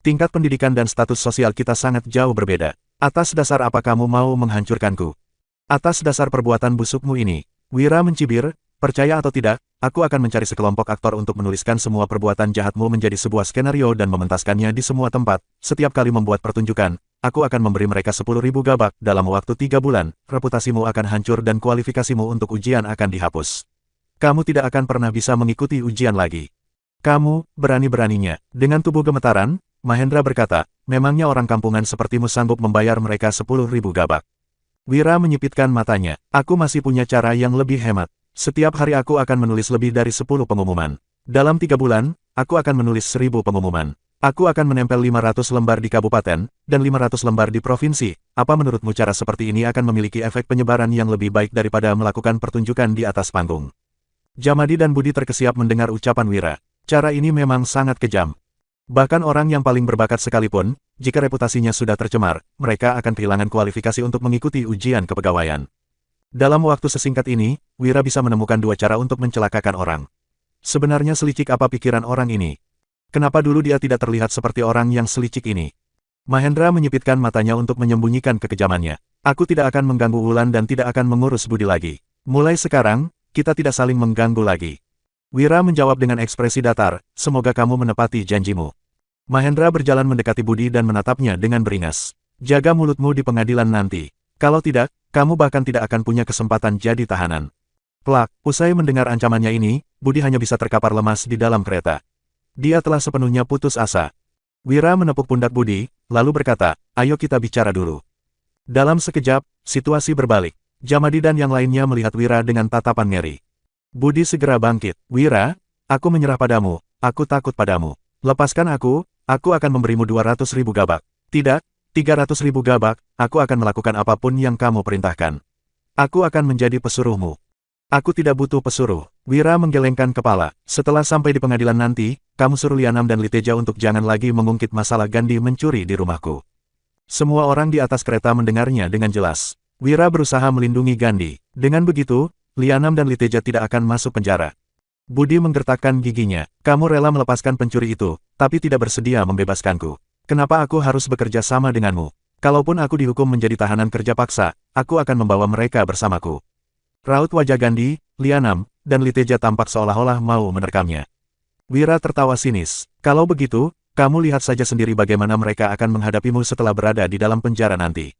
Tingkat pendidikan dan status sosial kita sangat jauh berbeda. Atas dasar apa kamu mau menghancurkanku? Atas dasar perbuatan busukmu ini, Wira mencibir, percaya atau tidak, aku akan mencari sekelompok aktor untuk menuliskan semua perbuatan jahatmu menjadi sebuah skenario dan mementaskannya di semua tempat. Setiap kali membuat pertunjukan, aku akan memberi mereka 10.000 gabak. Dalam waktu 3 bulan, reputasimu akan hancur dan kualifikasimu untuk ujian akan dihapus. Kamu tidak akan pernah bisa mengikuti ujian lagi. Kamu, berani-beraninya. Dengan tubuh gemetaran, Mahendra berkata, memangnya orang kampungan sepertimu sanggup membayar mereka 10.000 gabak. Wira menyipitkan matanya. Aku masih punya cara yang lebih hemat. Setiap hari aku akan menulis lebih dari 10 pengumuman. Dalam 3 bulan, aku akan menulis 1000 pengumuman. Aku akan menempel 500 lembar di kabupaten, dan 500 lembar di provinsi. Apa menurutmu cara seperti ini akan memiliki efek penyebaran yang lebih baik daripada melakukan pertunjukan di atas panggung? Jamadi dan Budi terkesiap mendengar ucapan Wira. Cara ini memang sangat kejam. Bahkan orang yang paling berbakat sekalipun, jika reputasinya sudah tercemar, mereka akan kehilangan kualifikasi untuk mengikuti ujian kepegawaian. Dalam waktu sesingkat ini, Wira bisa menemukan 2 cara untuk mencelakakan orang. Sebenarnya selicik apa pikiran orang ini? Kenapa dulu dia tidak terlihat seperti orang yang selicik ini? Mahendra menyipitkan matanya untuk menyembunyikan kekejamannya. Aku tidak akan mengganggu Wulan dan tidak akan mengurus Budi lagi. Mulai sekarang, kita tidak saling mengganggu lagi. Wira menjawab dengan ekspresi datar, semoga kamu menepati janjimu. Mahendra berjalan mendekati Budi dan menatapnya dengan beringas. Jaga mulutmu di pengadilan nanti. Kalau tidak, kamu bahkan tidak akan punya kesempatan jadi tahanan. Plak, usai mendengar ancamannya ini, Budi hanya bisa terkapar lemas di dalam kereta. Dia telah sepenuhnya putus asa. Wira menepuk pundak Budi, lalu berkata, ayo kita bicara dulu. Dalam sekejap, situasi berbalik. Jamadi dan yang lainnya melihat Wira dengan tatapan ngeri. Budi segera bangkit. Wira, aku menyerah padamu, aku takut padamu. Lepaskan aku akan memberimu 200.000 gabak. Tidak, 300.000 gabak, aku akan melakukan apapun yang kamu perintahkan. Aku akan menjadi pesuruhmu. Aku tidak butuh pesuruh. Wira menggelengkan kepala. Setelah sampai di pengadilan nanti, kamu suruh Lianam dan Liteja untuk jangan lagi mengungkit masalah Gandhi mencuri di rumahku. Semua orang di atas kereta mendengarnya dengan jelas. Wira berusaha melindungi Gandhi. Dengan begitu, Lianam dan Liteja tidak akan masuk penjara. Budi menggertakkan giginya. Kamu rela melepaskan pencuri itu, tapi tidak bersedia membebaskanku. Kenapa aku harus bekerja sama denganmu? Kalaupun aku dihukum menjadi tahanan kerja paksa, aku akan membawa mereka bersamaku. Raut wajah Gandhi, Lianam, dan Liteja tampak seolah-olah mau menerkamnya. Wira tertawa sinis. Kalau begitu, kamu lihat saja sendiri bagaimana mereka akan menghadapimu setelah berada di dalam penjara nanti.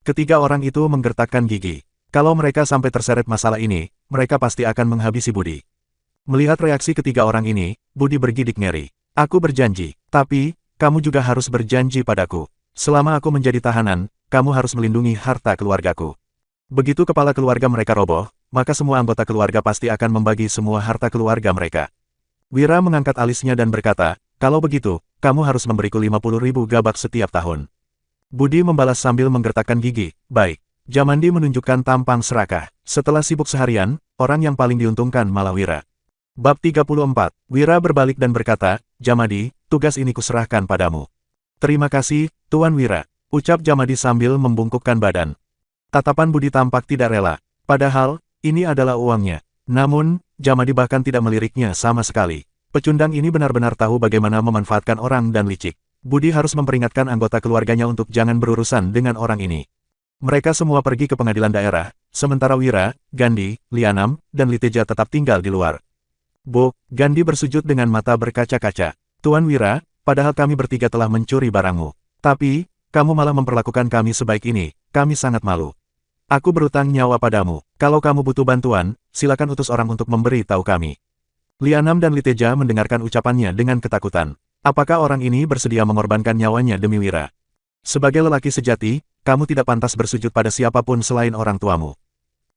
Ketiga orang itu menggertakkan gigi. Kalau mereka sampai terseret masalah ini, mereka pasti akan menghabisi Budi. Melihat reaksi ketiga orang ini, Budi bergidik ngeri. Aku berjanji, tapi, kamu juga harus berjanji padaku. Selama aku menjadi tahanan, kamu harus melindungi harta keluargaku. Begitu kepala keluarga mereka roboh, maka semua anggota keluarga pasti akan membagi semua harta keluarga mereka. Wira mengangkat alisnya dan berkata, kalau begitu, kamu harus memberiku 50.000 gabak setiap tahun. Budi membalas sambil menggertakkan gigi, baik. Jamandi menunjukkan tampang serakah. Setelah sibuk seharian, orang yang paling diuntungkan malah Wira. Bab 34, Wira berbalik dan berkata, Jamadi, tugas ini kuserahkan padamu. Terima kasih, Tuan Wira, ucap Jamadi sambil membungkukkan badan. Tatapan Budi tampak tidak rela. Padahal, ini adalah uangnya. Namun, Jamadi bahkan tidak meliriknya sama sekali. Pecundang ini benar-benar tahu bagaimana memanfaatkan orang dan licik. Budi harus memperingatkan anggota keluarganya untuk jangan berurusan dengan orang ini. Mereka semua pergi ke pengadilan daerah, sementara Wira, Gandhi, Lianam, dan Liteja tetap tinggal di luar. Gandhi bersujud dengan mata berkaca-kaca. Tuan Wira, padahal kami bertiga telah mencuri barangmu. Tapi, kamu malah memperlakukan kami sebaik ini, kami sangat malu. Aku berutang nyawa padamu. Kalau kamu butuh bantuan, silakan utus orang untuk memberi tahu kami. Lianam dan Liteja mendengarkan ucapannya dengan ketakutan. Apakah orang ini bersedia mengorbankan nyawanya demi Wira? Sebagai lelaki sejati, kamu tidak pantas bersujud pada siapapun selain orang tuamu.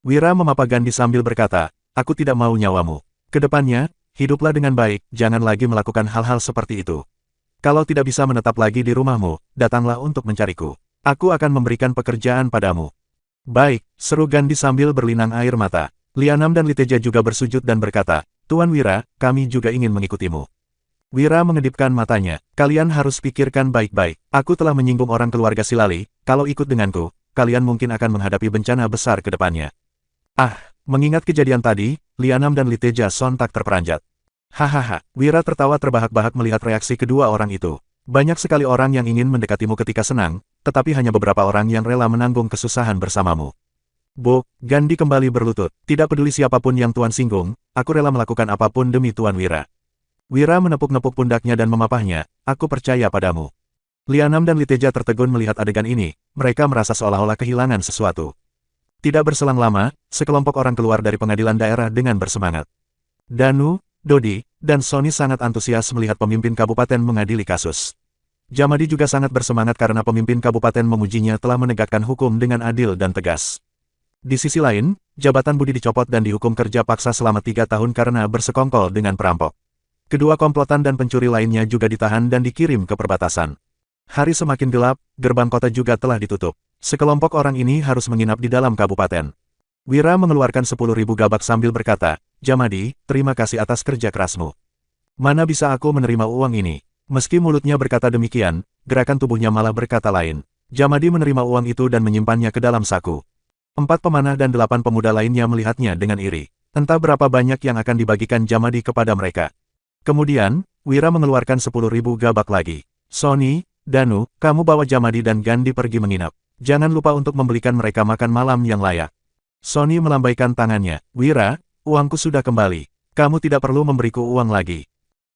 Wira memapa Gandhi sambil berkata, aku tidak mau nyawamu. Kedepannya, hiduplah dengan baik, jangan lagi melakukan hal-hal seperti itu. Kalau tidak bisa menetap lagi di rumahmu, datanglah untuk mencariku. Aku akan memberikan pekerjaan padamu. Baik, seru Gandhi sambil berlinang air mata. Lianam dan Liteja juga bersujud dan berkata, Tuan Wira, kami juga ingin mengikutimu. Wira mengedipkan matanya, kalian harus pikirkan baik-baik. Aku telah menyinggung orang keluarga Silali, kalau ikut denganku, kalian mungkin akan menghadapi bencana besar ke depannya. Mengingat kejadian tadi, Lianam dan Liteja sontak terperanjat. Hahaha, Wira tertawa terbahak-bahak melihat reaksi kedua orang itu. Banyak sekali orang yang ingin mendekatimu ketika senang, tetapi hanya beberapa orang yang rela menanggung kesusahan bersamamu. Gandhi kembali berlutut. Tidak peduli siapapun yang Tuan singgung, aku rela melakukan apapun demi Tuan Wira. Wira menepuk-nepuk pundaknya dan memapahnya, aku percaya padamu. Lianam dan Liteja tertegun melihat adegan ini, mereka merasa seolah-olah kehilangan sesuatu. Tidak berselang lama, sekelompok orang keluar dari pengadilan daerah dengan bersemangat. Danu, Dodi, dan Sony sangat antusias melihat pemimpin kabupaten mengadili kasus. Jamadi juga sangat bersemangat karena pemimpin kabupaten memujinya telah menegakkan hukum dengan adil dan tegas. Di sisi lain, jabatan Budi dicopot dan dihukum kerja paksa selama 3 tahun karena bersekongkol dengan perampok. Kedua komplotan dan pencuri lainnya juga ditahan dan dikirim ke perbatasan. Hari semakin gelap, gerbang kota juga telah ditutup. Sekelompok orang ini harus menginap di dalam kabupaten. Wira mengeluarkan 10.000 gabak sambil berkata, Jamadi, terima kasih atas kerja kerasmu. Mana bisa aku menerima uang ini? Meski mulutnya berkata demikian, gerakan tubuhnya malah berkata lain. Jamadi menerima uang itu dan menyimpannya ke dalam saku. 4 pemanah dan 8 pemuda lainnya melihatnya dengan iri. Entah berapa banyak yang akan dibagikan Jamadi kepada mereka. Kemudian, Wira mengeluarkan 10.000 gabak lagi. Sony, Danu, kamu bawa Jamadi dan Gandhi pergi menginap. Jangan lupa untuk membelikan mereka makan malam yang layak. Sony melambaikan tangannya. Wira, uangku sudah kembali. Kamu tidak perlu memberiku uang lagi.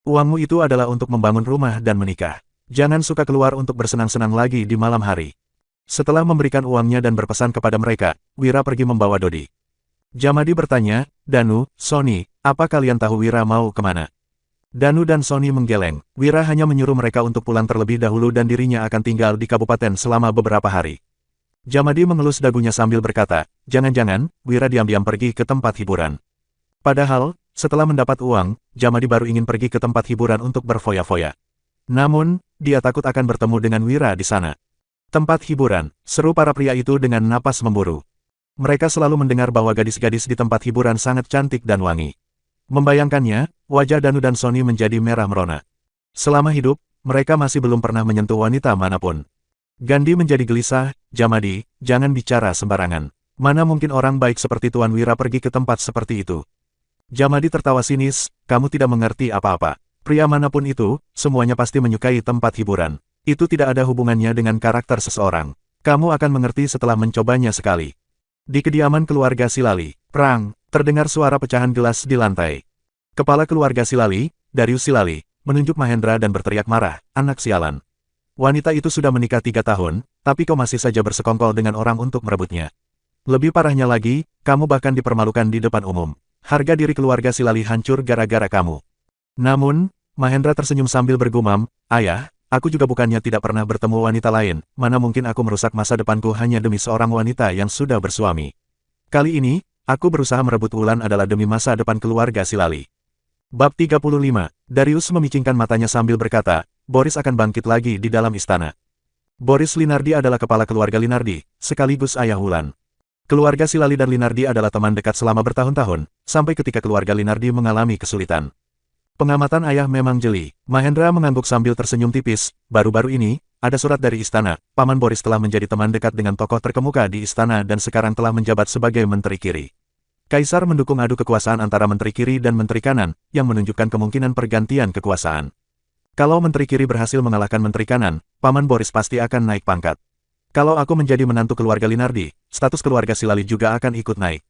Uangmu itu adalah untuk membangun rumah dan menikah. Jangan suka keluar untuk bersenang-senang lagi di malam hari. Setelah memberikan uangnya dan berpesan kepada mereka, Wira pergi membawa Dodi. Jamadi bertanya, Danu, Sony, apa kalian tahu Wira mau kemana? Danu dan Sony menggeleng. Wira hanya menyuruh mereka untuk pulang terlebih dahulu dan dirinya akan tinggal di kabupaten selama beberapa hari. Jamadi mengelus dagunya sambil berkata, jangan-jangan, Wira diam-diam pergi ke tempat hiburan. Padahal, setelah mendapat uang, Jamadi baru ingin pergi ke tempat hiburan untuk berfoya-foya. Namun, dia takut akan bertemu dengan Wira di sana. Tempat hiburan, seru para pria itu dengan napas memburu. Mereka selalu mendengar bahwa gadis-gadis di tempat hiburan sangat cantik dan wangi. Membayangkannya, wajah Danu dan Sony menjadi merah merona. Selama hidup, mereka masih belum pernah menyentuh wanita manapun. Gandhi menjadi gelisah, Jamadi, jangan bicara sembarangan. Mana mungkin orang baik seperti Tuan Wira pergi ke tempat seperti itu. Jamadi tertawa sinis, kamu tidak mengerti apa-apa. Pria manapun itu, semuanya pasti menyukai tempat hiburan. Itu tidak ada hubungannya dengan karakter seseorang. Kamu akan mengerti setelah mencobanya sekali. Di kediaman keluarga Silali, perang, terdengar suara pecahan gelas di lantai. Kepala keluarga Silali, Darius Silali, menunjuk Mahendra dan berteriak marah, anak sialan. Wanita itu sudah menikah 3 tahun, tapi kau masih saja bersekongkol dengan orang untuk merebutnya. Lebih parahnya lagi, kamu bahkan dipermalukan di depan umum. Harga diri keluarga Silali hancur gara-gara kamu. Namun, Mahendra tersenyum sambil bergumam, ayah, aku juga bukannya tidak pernah bertemu wanita lain, mana mungkin aku merusak masa depanku hanya demi seorang wanita yang sudah bersuami. Kali ini, aku berusaha merebut Wulan adalah demi masa depan keluarga Silali. Bab 35, Darius memicingkan matanya sambil berkata, Boris akan bangkit lagi di dalam istana. Boris Linardi adalah kepala keluarga Linardi, sekaligus ayah Wulan. Keluarga Silali dan Linardi adalah teman dekat selama bertahun-tahun, sampai ketika keluarga Linardi mengalami kesulitan. Pengamatan ayah memang jeli. Mahendra mengangguk sambil tersenyum tipis. Baru-baru ini, ada surat dari istana. Paman Boris telah menjadi teman dekat dengan tokoh terkemuka di istana dan sekarang telah menjabat sebagai Menteri Kiri. Kaisar mendukung adu kekuasaan antara Menteri Kiri dan Menteri Kanan, yang menunjukkan kemungkinan pergantian kekuasaan. Kalau Menteri Kiri berhasil mengalahkan Menteri Kanan, Paman Boris pasti akan naik pangkat. Kalau aku menjadi menantu keluarga Linardi, status keluarga Silali juga akan ikut naik.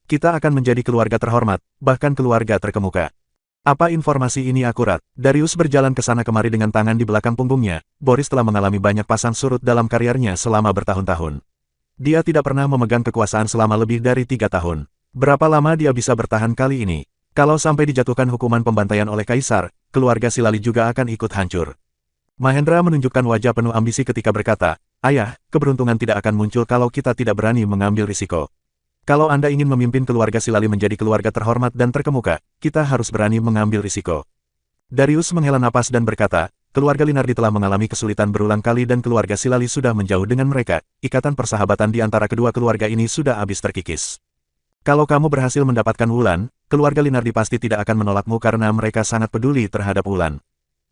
Kita akan menjadi keluarga terhormat, bahkan keluarga terkemuka. Apa informasi ini akurat? Darius berjalan ke sana kemari dengan tangan di belakang punggungnya. Boris telah mengalami banyak pasang surut dalam karirnya selama bertahun-tahun. Dia tidak pernah memegang kekuasaan selama lebih dari 3 tahun. Berapa lama dia bisa bertahan kali ini? Kalau sampai dijatuhkan hukuman pembantaian oleh Kaisar, keluarga Silali juga akan ikut hancur. Mahendra menunjukkan wajah penuh ambisi ketika berkata, ayah, keberuntungan tidak akan muncul kalau kita tidak berani mengambil risiko. Kalau Anda ingin memimpin keluarga Silali menjadi keluarga terhormat dan terkemuka, kita harus berani mengambil risiko. Darius menghela napas dan berkata, keluarga Linardi telah mengalami kesulitan berulang kali dan keluarga Silali sudah menjauh dengan mereka, ikatan persahabatan di antara kedua keluarga ini sudah habis terkikis. Kalau kamu berhasil mendapatkan Wulan, keluarga Linardi pasti tidak akan menolakmu karena mereka sangat peduli terhadap Wulan.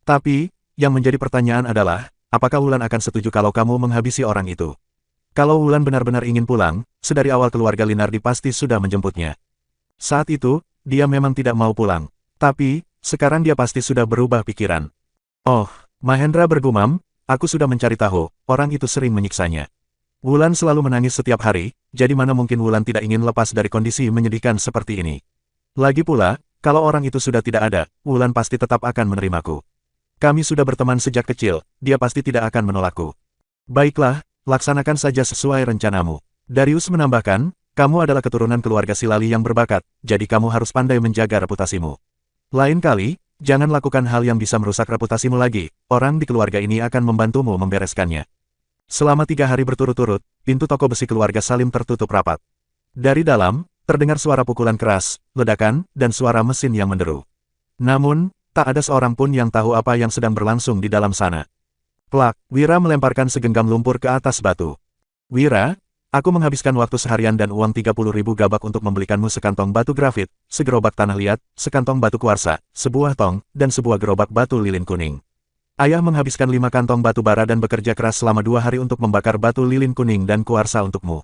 Tapi, yang menjadi pertanyaan adalah, apakah Wulan akan setuju kalau kamu menghabisi orang itu? Kalau Wulan benar-benar ingin pulang, sedari awal keluarga Linardi pasti sudah menjemputnya. Saat itu, dia memang tidak mau pulang. Tapi, sekarang dia pasti sudah berubah pikiran. Oh, Mahendra bergumam, aku sudah mencari tahu, orang itu sering menyiksanya. Wulan selalu menangis setiap hari, jadi mana mungkin Wulan tidak ingin lepas dari kondisi menyedihkan seperti ini. Lagi pula, kalau orang itu sudah tidak ada, Wulan pasti tetap akan menerimaku. Kami sudah berteman sejak kecil, dia pasti tidak akan menolakku. Baiklah, laksanakan saja sesuai rencanamu. Darius menambahkan, kamu adalah keturunan keluarga Silali yang berbakat, jadi kamu harus pandai menjaga reputasimu. Lain kali, jangan lakukan hal yang bisa merusak reputasimu lagi, orang di keluarga ini akan membantumu membereskannya. Selama 3 hari berturut-turut, pintu toko besi keluarga Salim tertutup rapat. Dari dalam, terdengar suara pukulan keras, ledakan, dan suara mesin yang menderu. Namun, tak ada seorang pun yang tahu apa yang sedang berlangsung di dalam sana. Plak, Wira melemparkan segenggam lumpur ke atas batu. Wira, aku menghabiskan waktu seharian dan uang 30.000 gabak untuk membelikanmu sekantong batu grafit, segerobak tanah liat, sekantong batu kuarsa, sebuah tong, dan sebuah gerobak batu lilin kuning. Ayah menghabiskan 5 kantong batu bara dan bekerja keras selama 2 hari untuk membakar batu lilin kuning dan kuarsa untukmu.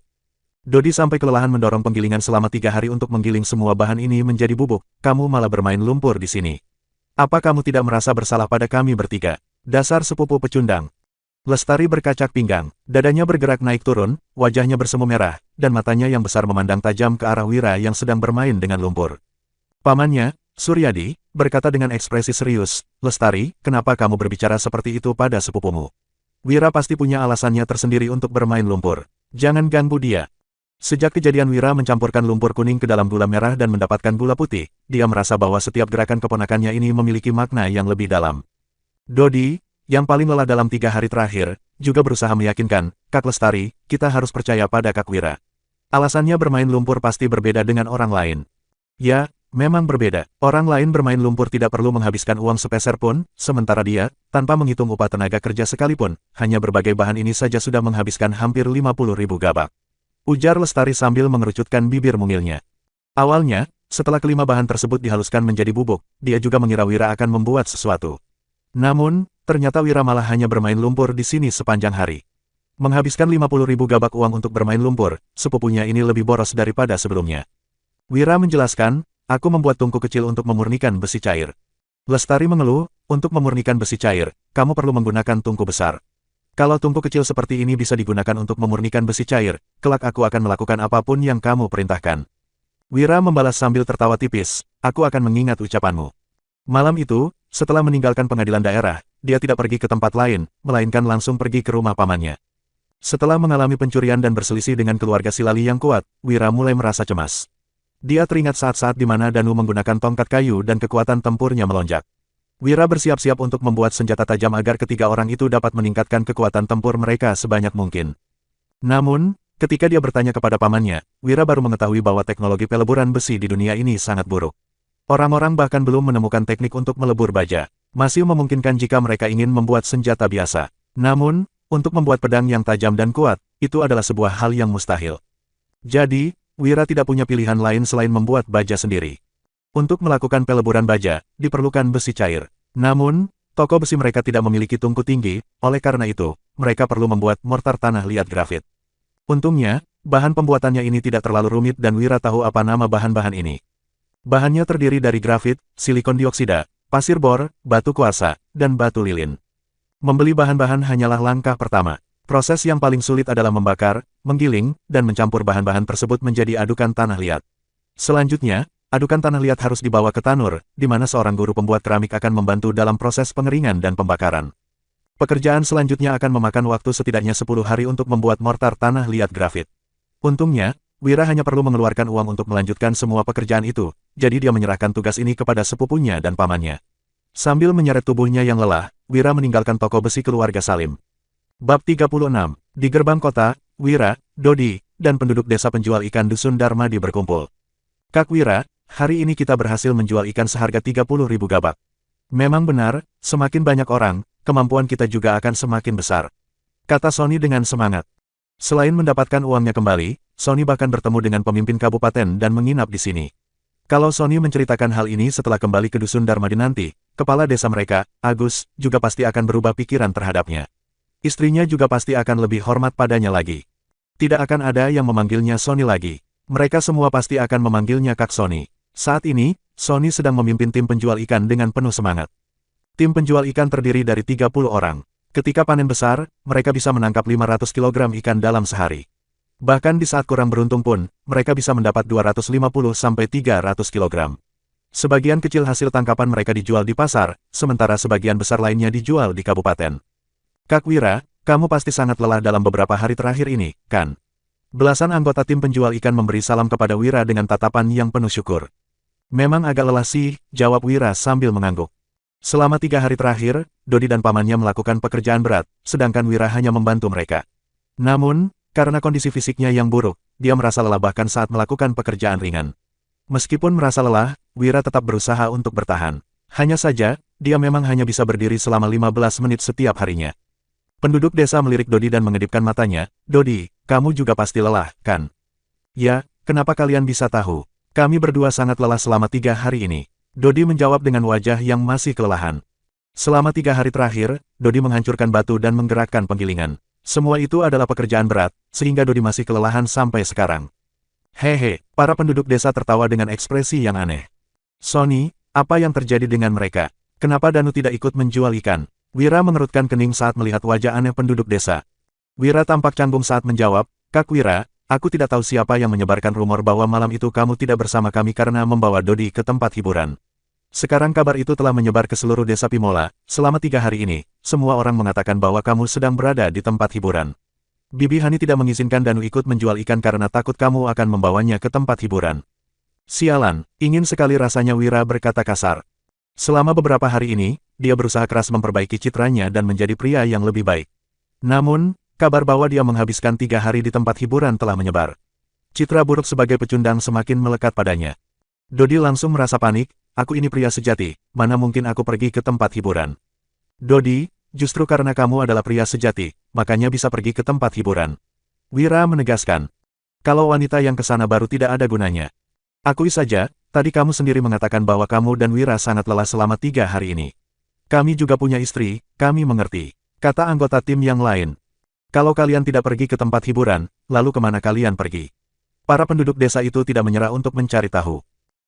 Dodi sampai kelelahan mendorong penggilingan selama 3 hari untuk menggiling semua bahan ini menjadi bubuk, kamu malah bermain lumpur di sini. Apa kamu tidak merasa bersalah pada kami bertiga? Dasar sepupu pecundang. Lestari berkacak pinggang, dadanya bergerak naik turun, wajahnya bersemu merah, dan matanya yang besar memandang tajam ke arah Wira yang sedang bermain dengan lumpur. Pamannya, Suryadi berkata dengan ekspresi serius, "Lestari, kenapa kamu berbicara seperti itu pada sepupumu? Wira pasti punya alasannya tersendiri untuk bermain lumpur. Jangan ganggu dia." Sejak kejadian Wira mencampurkan lumpur kuning ke dalam gula merah dan mendapatkan gula putih, dia merasa bahwa setiap gerakan keponakannya ini memiliki makna yang lebih dalam. Dodi, yang paling lelah dalam 3 hari terakhir, juga berusaha meyakinkan, "Kak Lestari, kita harus percaya pada Kak Wira. Alasannya bermain lumpur pasti berbeda dengan orang lain." Ya, memang berbeda. Orang lain bermain lumpur tidak perlu menghabiskan uang sepeser pun, sementara dia, tanpa menghitung upah tenaga kerja sekalipun, hanya berbagai bahan ini saja sudah menghabiskan hampir 50.000 gabak. Ujar Lestari sambil mengerucutkan bibir mungilnya. Awalnya, setelah kelima bahan tersebut dihaluskan menjadi bubuk, dia juga mengira Wira akan membuat sesuatu. Namun, ternyata Wira malah hanya bermain lumpur di sini sepanjang hari. Menghabiskan 50.000 gabak uang untuk bermain lumpur, sepupunya ini lebih boros daripada sebelumnya. Wira menjelaskan, "Aku membuat tungku kecil untuk memurnikan besi cair." Lestari mengeluh, "Untuk memurnikan besi cair, kamu perlu menggunakan tungku besar. Kalau tungku kecil seperti ini bisa digunakan untuk memurnikan besi cair, kelak aku akan melakukan apapun yang kamu perintahkan." Wira membalas sambil tertawa tipis, "Aku akan mengingat ucapanmu." Malam itu, setelah meninggalkan pengadilan daerah, dia tidak pergi ke tempat lain, melainkan langsung pergi ke rumah pamannya. Setelah mengalami pencurian dan berselisih dengan keluarga Silali yang kuat, Wira mulai merasa cemas. Dia teringat saat-saat di mana Danu menggunakan tongkat kayu dan kekuatan tempurnya melonjak. Wira bersiap-siap untuk membuat senjata tajam agar ketiga orang itu dapat meningkatkan kekuatan tempur mereka sebanyak mungkin. Namun, ketika dia bertanya kepada pamannya, Wira baru mengetahui bahwa teknologi peleburan besi di dunia ini sangat buruk. Orang-orang bahkan belum menemukan teknik untuk melebur baja. Masih memungkinkan jika mereka ingin membuat senjata biasa. Namun, untuk membuat pedang yang tajam dan kuat, itu adalah sebuah hal yang mustahil. Jadi, Wira tidak punya pilihan lain selain membuat baja sendiri. Untuk melakukan peleburan baja, diperlukan besi cair. Namun, toko besi mereka tidak memiliki tungku tinggi, oleh karena itu, mereka perlu membuat mortar tanah liat grafit. Untungnya, bahan pembuatannya ini tidak terlalu rumit dan Wira tahu apa nama bahan-bahan ini. Bahannya terdiri dari grafit, silikon dioksida, pasir bor, batu kuarsa, dan batu lilin. Membeli bahan-bahan hanyalah langkah pertama. Proses yang paling sulit adalah membakar, menggiling, dan mencampur bahan-bahan tersebut menjadi adukan tanah liat. Selanjutnya, adukan tanah liat harus dibawa ke tanur, di mana seorang guru pembuat keramik akan membantu dalam proses pengeringan dan pembakaran. Pekerjaan selanjutnya akan memakan waktu setidaknya 10 hari untuk membuat mortar tanah liat grafit. Untungnya, Wira hanya perlu mengeluarkan uang untuk melanjutkan semua pekerjaan itu, jadi dia menyerahkan tugas ini kepada sepupunya dan pamannya. Sambil menyeret tubuhnya yang lelah, Wira meninggalkan toko besi keluarga Salim. Bab 36. Di gerbang kota, Wira, Dodi, dan penduduk desa penjual ikan Dusun Darmadi berkumpul. "Kak Wira, hari ini kita berhasil menjual ikan seharga 30.000 gabak. Memang benar, semakin banyak orang, kemampuan kita juga akan semakin besar," kata Sony dengan semangat. Selain mendapatkan uangnya kembali, Sony bahkan bertemu dengan pemimpin kabupaten dan menginap di sini. Kalau Sony menceritakan hal ini setelah kembali ke Dusun Darmadi nanti, kepala desa mereka, Agus, juga pasti akan berubah pikiran terhadapnya. Istrinya juga pasti akan lebih hormat padanya lagi. Tidak akan ada yang memanggilnya Sony lagi. Mereka semua pasti akan memanggilnya Kak Sony. Saat ini, Sony sedang memimpin tim penjual ikan dengan penuh semangat. Tim penjual ikan terdiri dari 30 orang. Ketika panen besar, mereka bisa menangkap 500 kg ikan dalam sehari. Bahkan di saat kurang beruntung pun, mereka bisa mendapat 250-300 kg. Sebagian kecil hasil tangkapan mereka dijual di pasar, sementara sebagian besar lainnya dijual di kabupaten. "Kak Wira, kamu pasti sangat lelah dalam beberapa hari terakhir ini, kan?" Belasan anggota tim penjual ikan memberi salam kepada Wira dengan tatapan yang penuh syukur. "Memang agak lelah sih," jawab Wira sambil mengangguk. Selama 3 hari terakhir, Dodi dan pamannya melakukan pekerjaan berat, sedangkan Wira hanya membantu mereka. Namun, karena kondisi fisiknya yang buruk, dia merasa lelah bahkan saat melakukan pekerjaan ringan. Meskipun merasa lelah, Wira tetap berusaha untuk bertahan. Hanya saja, dia memang hanya bisa berdiri selama 15 menit setiap harinya. Penduduk desa melirik Dodi dan mengedipkan matanya. "Dodi, kamu juga pasti lelah, kan?" "Ya, kenapa kalian bisa tahu? Kami berdua sangat lelah selama 3 hari ini," Dodi menjawab dengan wajah yang masih kelelahan. Selama 3 hari terakhir, Dodi menghancurkan batu dan menggerakkan penggilingan. Semua itu adalah pekerjaan berat, sehingga Dodi masih kelelahan sampai sekarang. Hehe, para penduduk desa tertawa dengan ekspresi yang aneh. "Sony, apa yang terjadi dengan mereka? Kenapa Danu tidak ikut menjual ikan?" Wira mengerutkan kening saat melihat wajah aneh penduduk desa. Wira tampak canggung saat menjawab, "Kak Wira, aku tidak tahu siapa yang menyebarkan rumor bahwa malam itu kamu tidak bersama kami karena membawa Dodi ke tempat hiburan. Sekarang kabar itu telah menyebar ke seluruh desa Pimola. Selama 3 hari ini, semua orang mengatakan bahwa kamu sedang berada di tempat hiburan. Bibi Hani tidak mengizinkan Danu ikut menjual ikan karena takut kamu akan membawanya ke tempat hiburan. Sialan, ingin sekali rasanya Wira berkata kasar. Selama beberapa hari ini, dia berusaha keras memperbaiki citranya dan menjadi pria yang lebih baik. Namun, kabar bahwa dia menghabiskan 3 hari di tempat hiburan telah menyebar. Citra buruk sebagai pecundang semakin melekat padanya. Dodi langsung merasa panik, aku ini pria sejati, mana mungkin aku pergi ke tempat hiburan. Dodi, justru karena kamu adalah pria sejati, makanya bisa pergi ke tempat hiburan. Wira menegaskan. Kalau wanita yang kesana baru tidak ada gunanya. Akui saja, tadi kamu sendiri mengatakan bahwa kamu dan Wira sangat lelah selama 3 hari ini. Kami juga punya istri, kami mengerti, kata anggota tim yang lain. Kalau kalian tidak pergi ke tempat hiburan, lalu kemana kalian pergi? Para penduduk desa itu tidak menyerah untuk mencari tahu.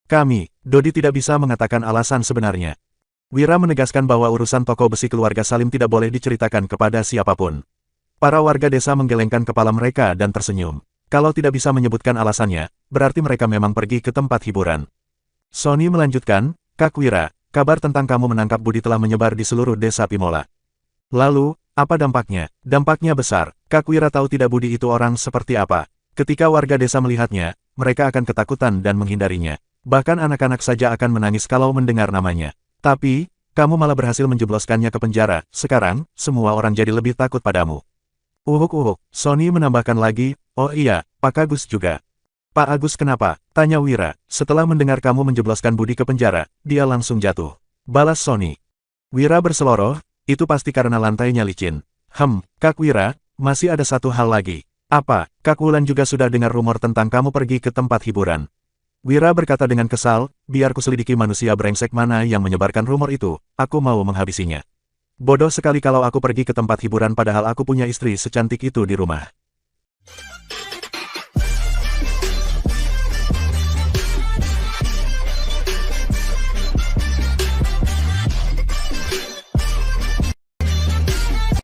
Kami, Dodi tidak bisa mengatakan alasan sebenarnya. Wira menegaskan bahwa urusan toko besi keluarga Salim tidak boleh diceritakan kepada siapapun. Para warga desa menggelengkan kepala mereka dan tersenyum. Kalau tidak bisa menyebutkan alasannya, berarti mereka memang pergi ke tempat hiburan. Sony melanjutkan, Kak Wira, kabar tentang kamu menangkap Budi telah menyebar di seluruh desa Pimola. Lalu, apa dampaknya? Dampaknya besar. Kak Wira tahu tidak Budi itu orang seperti apa. Ketika warga desa melihatnya, mereka akan ketakutan dan menghindarinya. Bahkan anak-anak saja akan menangis kalau mendengar namanya. Tapi, kamu malah berhasil menjebloskannya ke penjara. Sekarang, semua orang jadi lebih takut padamu. Uhuk-uhuk, Sony menambahkan lagi, oh iya, Pak Agus juga. Pak Agus kenapa? Tanya Wira. Setelah mendengar kamu menjebloskan Budi ke penjara, dia langsung jatuh. Balas Sony. Wira berseloroh, itu pasti karena lantainya licin. Kak Wira, masih ada satu hal lagi. Apa? Kak Wulan juga sudah dengar rumor tentang kamu pergi ke tempat hiburan. Wira berkata dengan kesal, biar kuselidiki manusia brengsek mana yang menyebarkan rumor itu, aku mau menghabisinya. Bodoh sekali kalau aku pergi ke tempat hiburan padahal aku punya istri secantik itu di rumah.